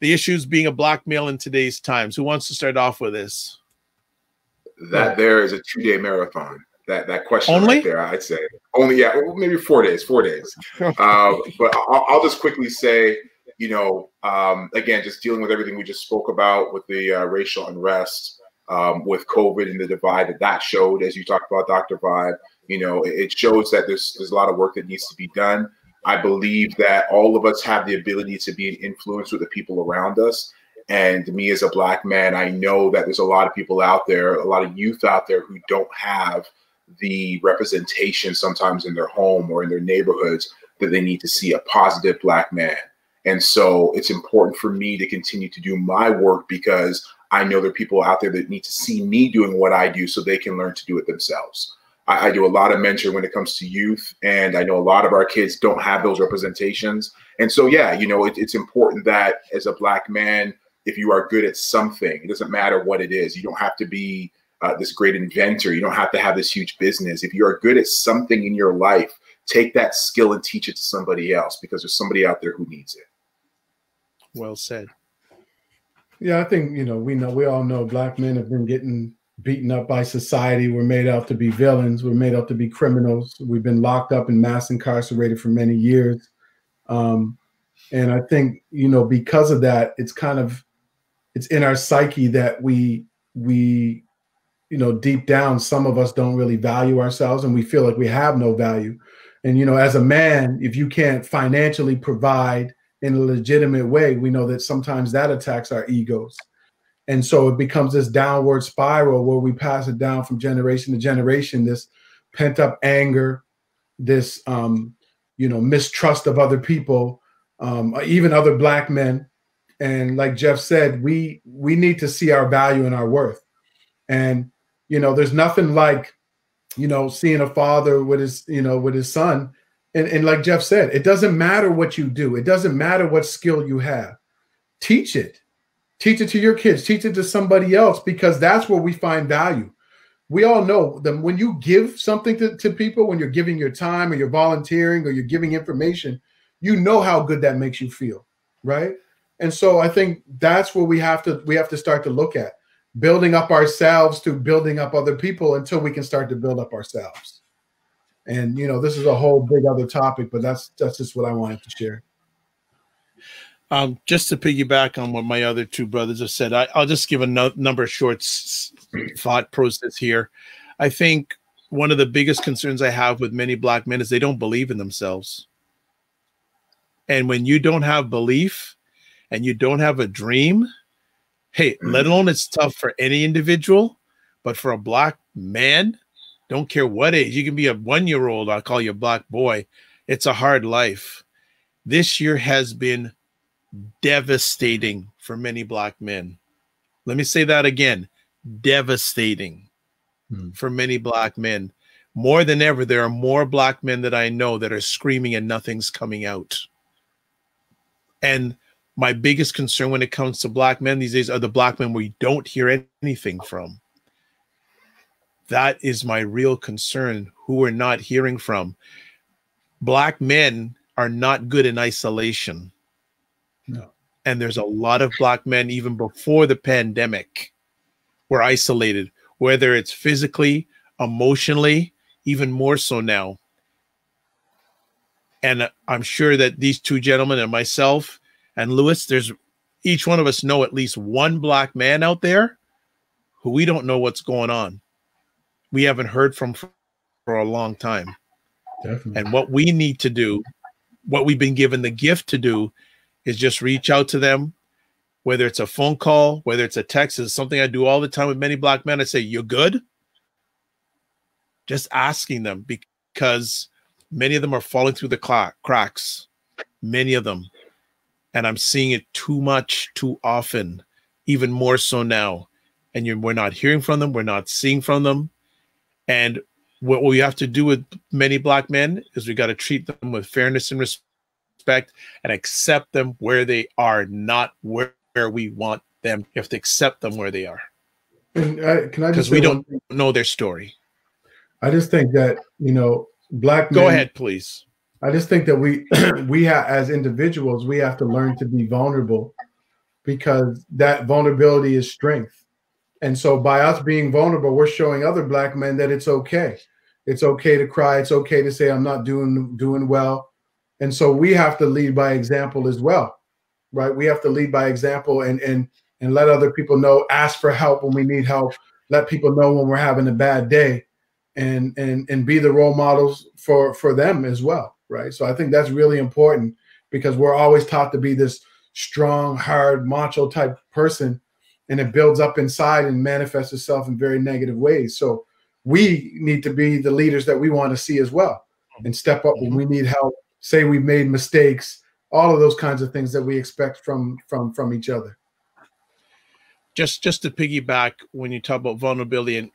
the issues being a Black male in today's times? Who wants to start off with this? That there is a 2-day marathon. That question only? Right there, I'd say only, maybe 4 days. But I'll just quickly say, you know, again, just dealing with everything we just spoke about with the racial unrest, with COVID and the divide that showed, as you talked about, Dr. Vibe. You know, it shows that there's a lot of work that needs to be done. I believe that all of us have the ability to be an influence with the people around us. And me as a Black man, I know that there's a lot of people out there, a lot of youth out there who don't have the representation sometimes in their home or in their neighborhoods that they need to see a positive Black man. And so it's important for me to continue to do my work, because I know there are people out there that need to see me doing what I do so they can learn to do it themselves. I do a lot of mentoring when it comes to youth, and I know a lot of our kids don't have those representations. And so, yeah, you know, it's important that as a Black man, if you are good at something, it doesn't matter what it is. You don't have to be this great inventor. You don't have to have this huge business. If you are good at something in your life, take that skill and teach it to somebody else, because there's somebody out there who needs it. Well said. Yeah, I think, we all know Black men have been getting beaten up by society. We're made out to be villains. We're made out to be criminals. We've been locked up and mass incarcerated for many years. And I think, because of that, it's in our psyche that we, deep down, some of us don't really value ourselves, and we feel like we have no value. And, as a man, if you can't financially provide in a legitimate way, we know that sometimes that attacks our egos. And so it becomes this downward spiral where we pass it down from generation to generation, this pent up anger, this, mistrust of other people, even other Black men. And like Jeff said, we need to see our value and our worth. And, there's nothing like, seeing a father with his son. And like Jeff said, it doesn't matter what you do. It doesn't matter what skill you have. Teach it. Teach it to your kids. Teach it to somebody else, because that's where we find value. We all know that when you give something to people, when you're giving your time or you're volunteering or you're giving information, you know how good that makes you feel, right? And so I think that's where we have to start to look at building up ourselves to building up other people until we can start to build up ourselves. And, this is a whole big other topic, but that's just what I wanted to share. Just to piggyback on what my other two brothers have said, I'll just give a number of short thought process here. I think one of the biggest concerns I have with many Black men is they don't believe in themselves. And when you don't have belief and you don't have a dream, hey, let alone it's tough for any individual, but for a Black man, don't care what age, you can be a 1-year-old, I'll call you a Black boy. It's a hard life. This year has been devastating for many Black men. Let me say that again. Devastating for many Black men. More than ever, there are more Black men that I know that are screaming and nothing's coming out. And my biggest concern when it comes to Black men these days are the Black men we don't hear anything from. That is my real concern, who we're not hearing from. Black men are not good in isolation. No. And there's a lot of Black men, even before the pandemic, were isolated, whether it's physically, emotionally, even more so now. And I'm sure that these two gentlemen and myself and Lewis, each one of us know at least one Black man out there who we don't know what's going on. We haven't heard from for a long time. Definitely. And what we need to do, what we've been given the gift to do, is just reach out to them, whether it's a phone call, whether it's a text. It's something I do all the time with many Black men. I say, "You good?" Just asking them, because many of them are falling through the cracks. Many of them. And I'm seeing it too much, too often, even more so now. And we're not hearing from them. We're not seeing from them. And what we have to do with many Black men is we got to treat them with fairness and respect and accept them where they are, not where we want them. You have to accept them where they are. And can I just because we don't know their story. I just think that, Black men. Go ahead, please. I just think that we have, as individuals, we have to learn to be vulnerable, because that vulnerability is strength. And so by us being vulnerable, we're showing other Black men that it's okay. It's okay to cry. It's okay to say, I'm not doing well. And so we have to lead by example as well, right? We have to lead by example and let other people know, ask for help when we need help, let people know when we're having a bad day, and be the role models for them as well, right? So I think that's really important, because we're always taught to be this strong, hard, macho type person, and it builds up inside and manifests itself in very negative ways. So we need to be the leaders that we want to see as well, and step up when we need help, say we've made mistakes, all of those kinds of things that we expect from each other. Just to piggyback, when you talk about vulnerability, and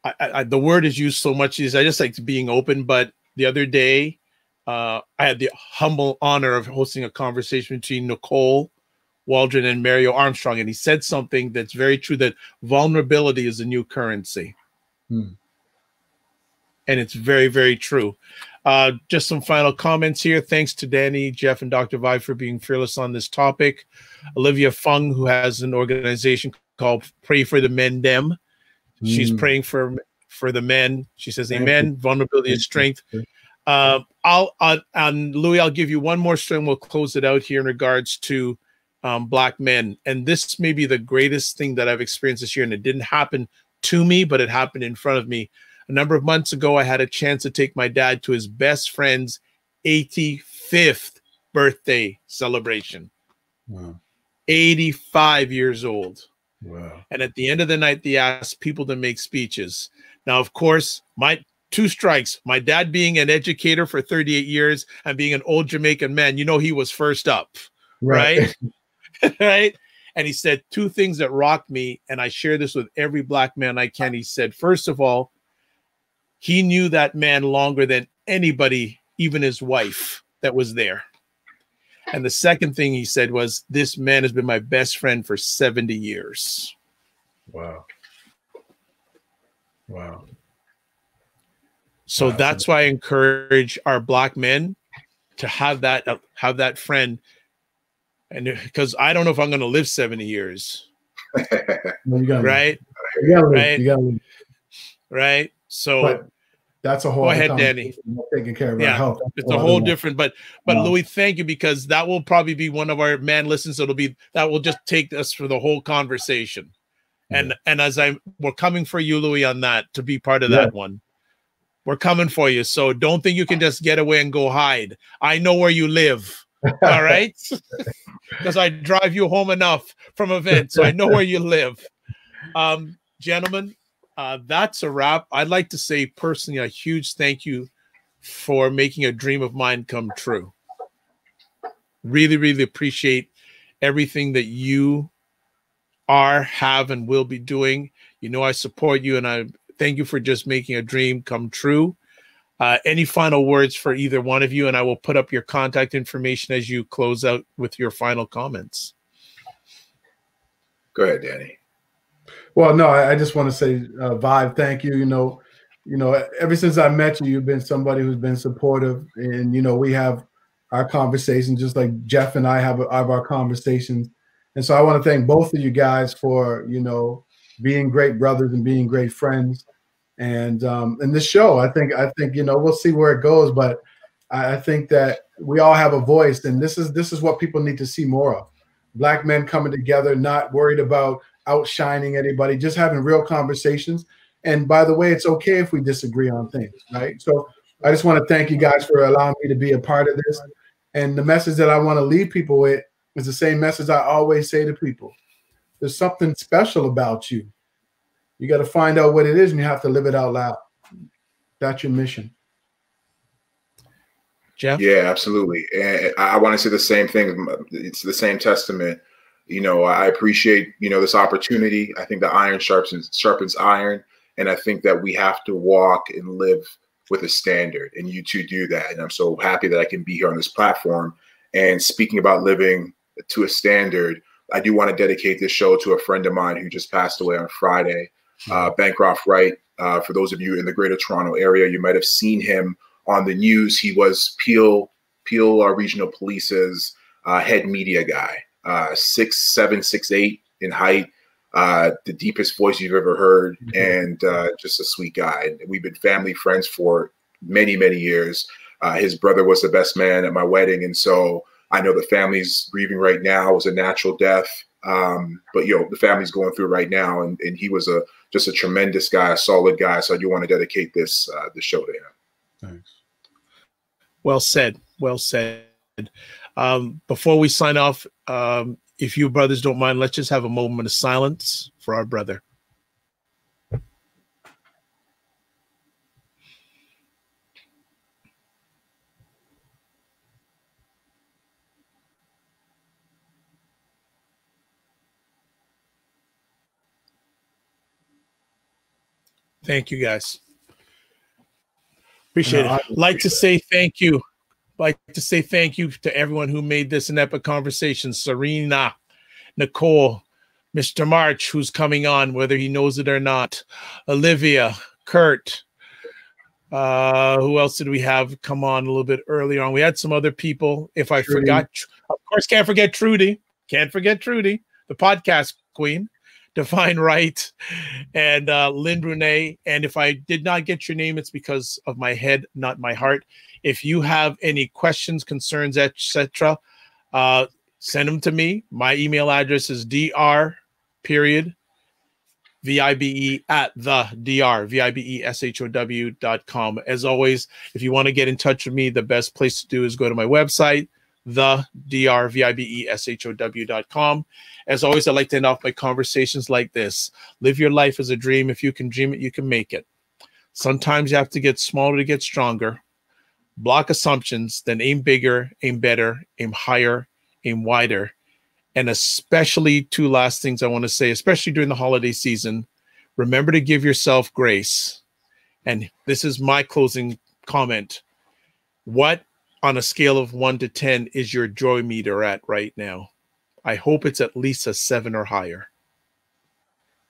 I the word is used so much, is I just like being open. But the other day, I had the humble honor of hosting a conversation between Nicole, Waldron and Mario Armstrong, and he said something that's very true, that vulnerability is the new currency. And it's very, very true. Just some final comments here. Thanks to Danny, Jeff, and Dr. Vibe for being fearless on this topic. Olivia Fung, who has an organization called Pray for the Men Dem. She's praying for the men. She says, amen. Vulnerability is strength. Louis, I'll give you one more string. We'll close it out here in regards to Black men. And this may be the greatest thing that I've experienced this year. And it didn't happen to me, but it happened in front of me. A number of months ago, I had a chance to take my dad to his best friend's 85th birthday celebration. Wow. 85 years old. Wow. And at the end of the night, they asked people to make speeches. Now, of course, my two strikes, my dad being an educator for 38 years and being an old Jamaican man, you know, he was first up, right? Right? And he said two things that rocked me, and I share this with every Black man I can. He said, first of all, he knew that man longer than anybody, even his wife that was there. And the second thing he said was, this man has been my best friend for 70 years. Wow. Wow. So that's why I encourage our Black men to have that friend. And because I don't know if I'm going to live 70 years. Right? Right? So but that's a whole go ahead, Danny. Taking care of our health. It's a whole different, but Louis, thank you, because that will probably be one of our man listens. That will just take us for the whole conversation. And as we're coming for you, Louis, on that, to be part of that one. We're coming for you. So don't think you can just get away and go hide. I know where you live. All right. Because I drive you home enough from events. So I know where you live. Gentlemen, that's a wrap. I'd like to say personally a huge thank you for making a dream of mine come true. Really, really appreciate everything that you are, have, and will be doing. You know, I support you, and I thank you for just making a dream come true. Any final words for either one of you, and I will put up your contact information as you close out with your final comments. Go ahead, Danny. Well, no, I just want to say, Vibe, thank you. You know, ever since I met you, you've been somebody who's been supportive, and we have our conversations just like Jeff and I have our conversations. And so I want to thank both of you guys for being great brothers and being great friends. And in this show, I think we'll see where it goes, but I think that we all have a voice, and this is what people need to see more of. Black men coming together, not worried about outshining anybody, just having real conversations. And by the way, it's okay if we disagree on things, right? So I just want to thank you guys for allowing me to be a part of this. And the message that I want to leave people with is the same message I always say to people. There's something special about you. You got to find out what it is, and you have to live it out loud. That's your mission. Jeff? Yeah, absolutely. And I want to say the same thing. It's the same testament. I appreciate, this opportunity. I think the iron sharpens iron. And I think that we have to walk and live with a standard, and you two do that. And I'm so happy that I can be here on this platform. And speaking about living to a standard, I do want to dedicate this show to a friend of mine who just passed away on Friday, Bancroft Wright. For those of you in the Greater Toronto area, you might have seen him on the news. He was Peel Regional Police's head media guy, 6'7", 6'8" in height, the deepest voice you've ever heard, and just a sweet guy. We've been family friends for many, many years. His brother was the best man at my wedding, and so I know the family's grieving right now. It was a natural death, but the family's going through it right now, and he was just a tremendous guy, a solid guy. So I do want to dedicate this show to him. Thanks. Well said. Well said. Before we sign off, if you brothers don't mind, let's just have a moment of silence for our brother. Thank you, guys. Appreciate it. Like to say thank you. Like to say thank you to everyone who made this an epic conversation. Serena, Nicole, Mr. March, who's coming on, whether he knows it or not, Olivia, Kurt. Who else did we have come on a little bit earlier on? We had some other people. If I forgot, of course, can't forget Trudy. Can't forget Trudy, the podcast queen. Divine Wright, and Lynn Brunei. And if I did not get your name, it's because of my head, not my heart. If you have any questions, concerns, etc., send them to me. My email address is dr.vibe@thedrvibeshow.com. As always, if you want to get in touch with me, the best place to do is go to my website, thedrvibeshow.com. As always, I like to end off my conversations like this. Live your life as a dream. If you can dream it, you can make it. Sometimes you have to get smaller to get stronger. Block assumptions, then aim bigger, aim better, aim higher, aim wider. And especially two last things I want to say, especially during the holiday season, remember to give yourself grace. And this is my closing comment. What on a scale of 1 to 10 is your joy meter at right now? I hope it's at least a 7 or higher.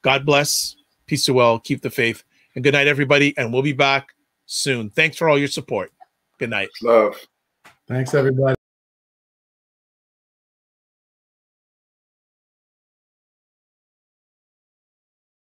God bless. Peace and well. Keep the faith. And good night, everybody. And we'll be back soon. Thanks for all your support. Good night. Love. Thanks, everybody.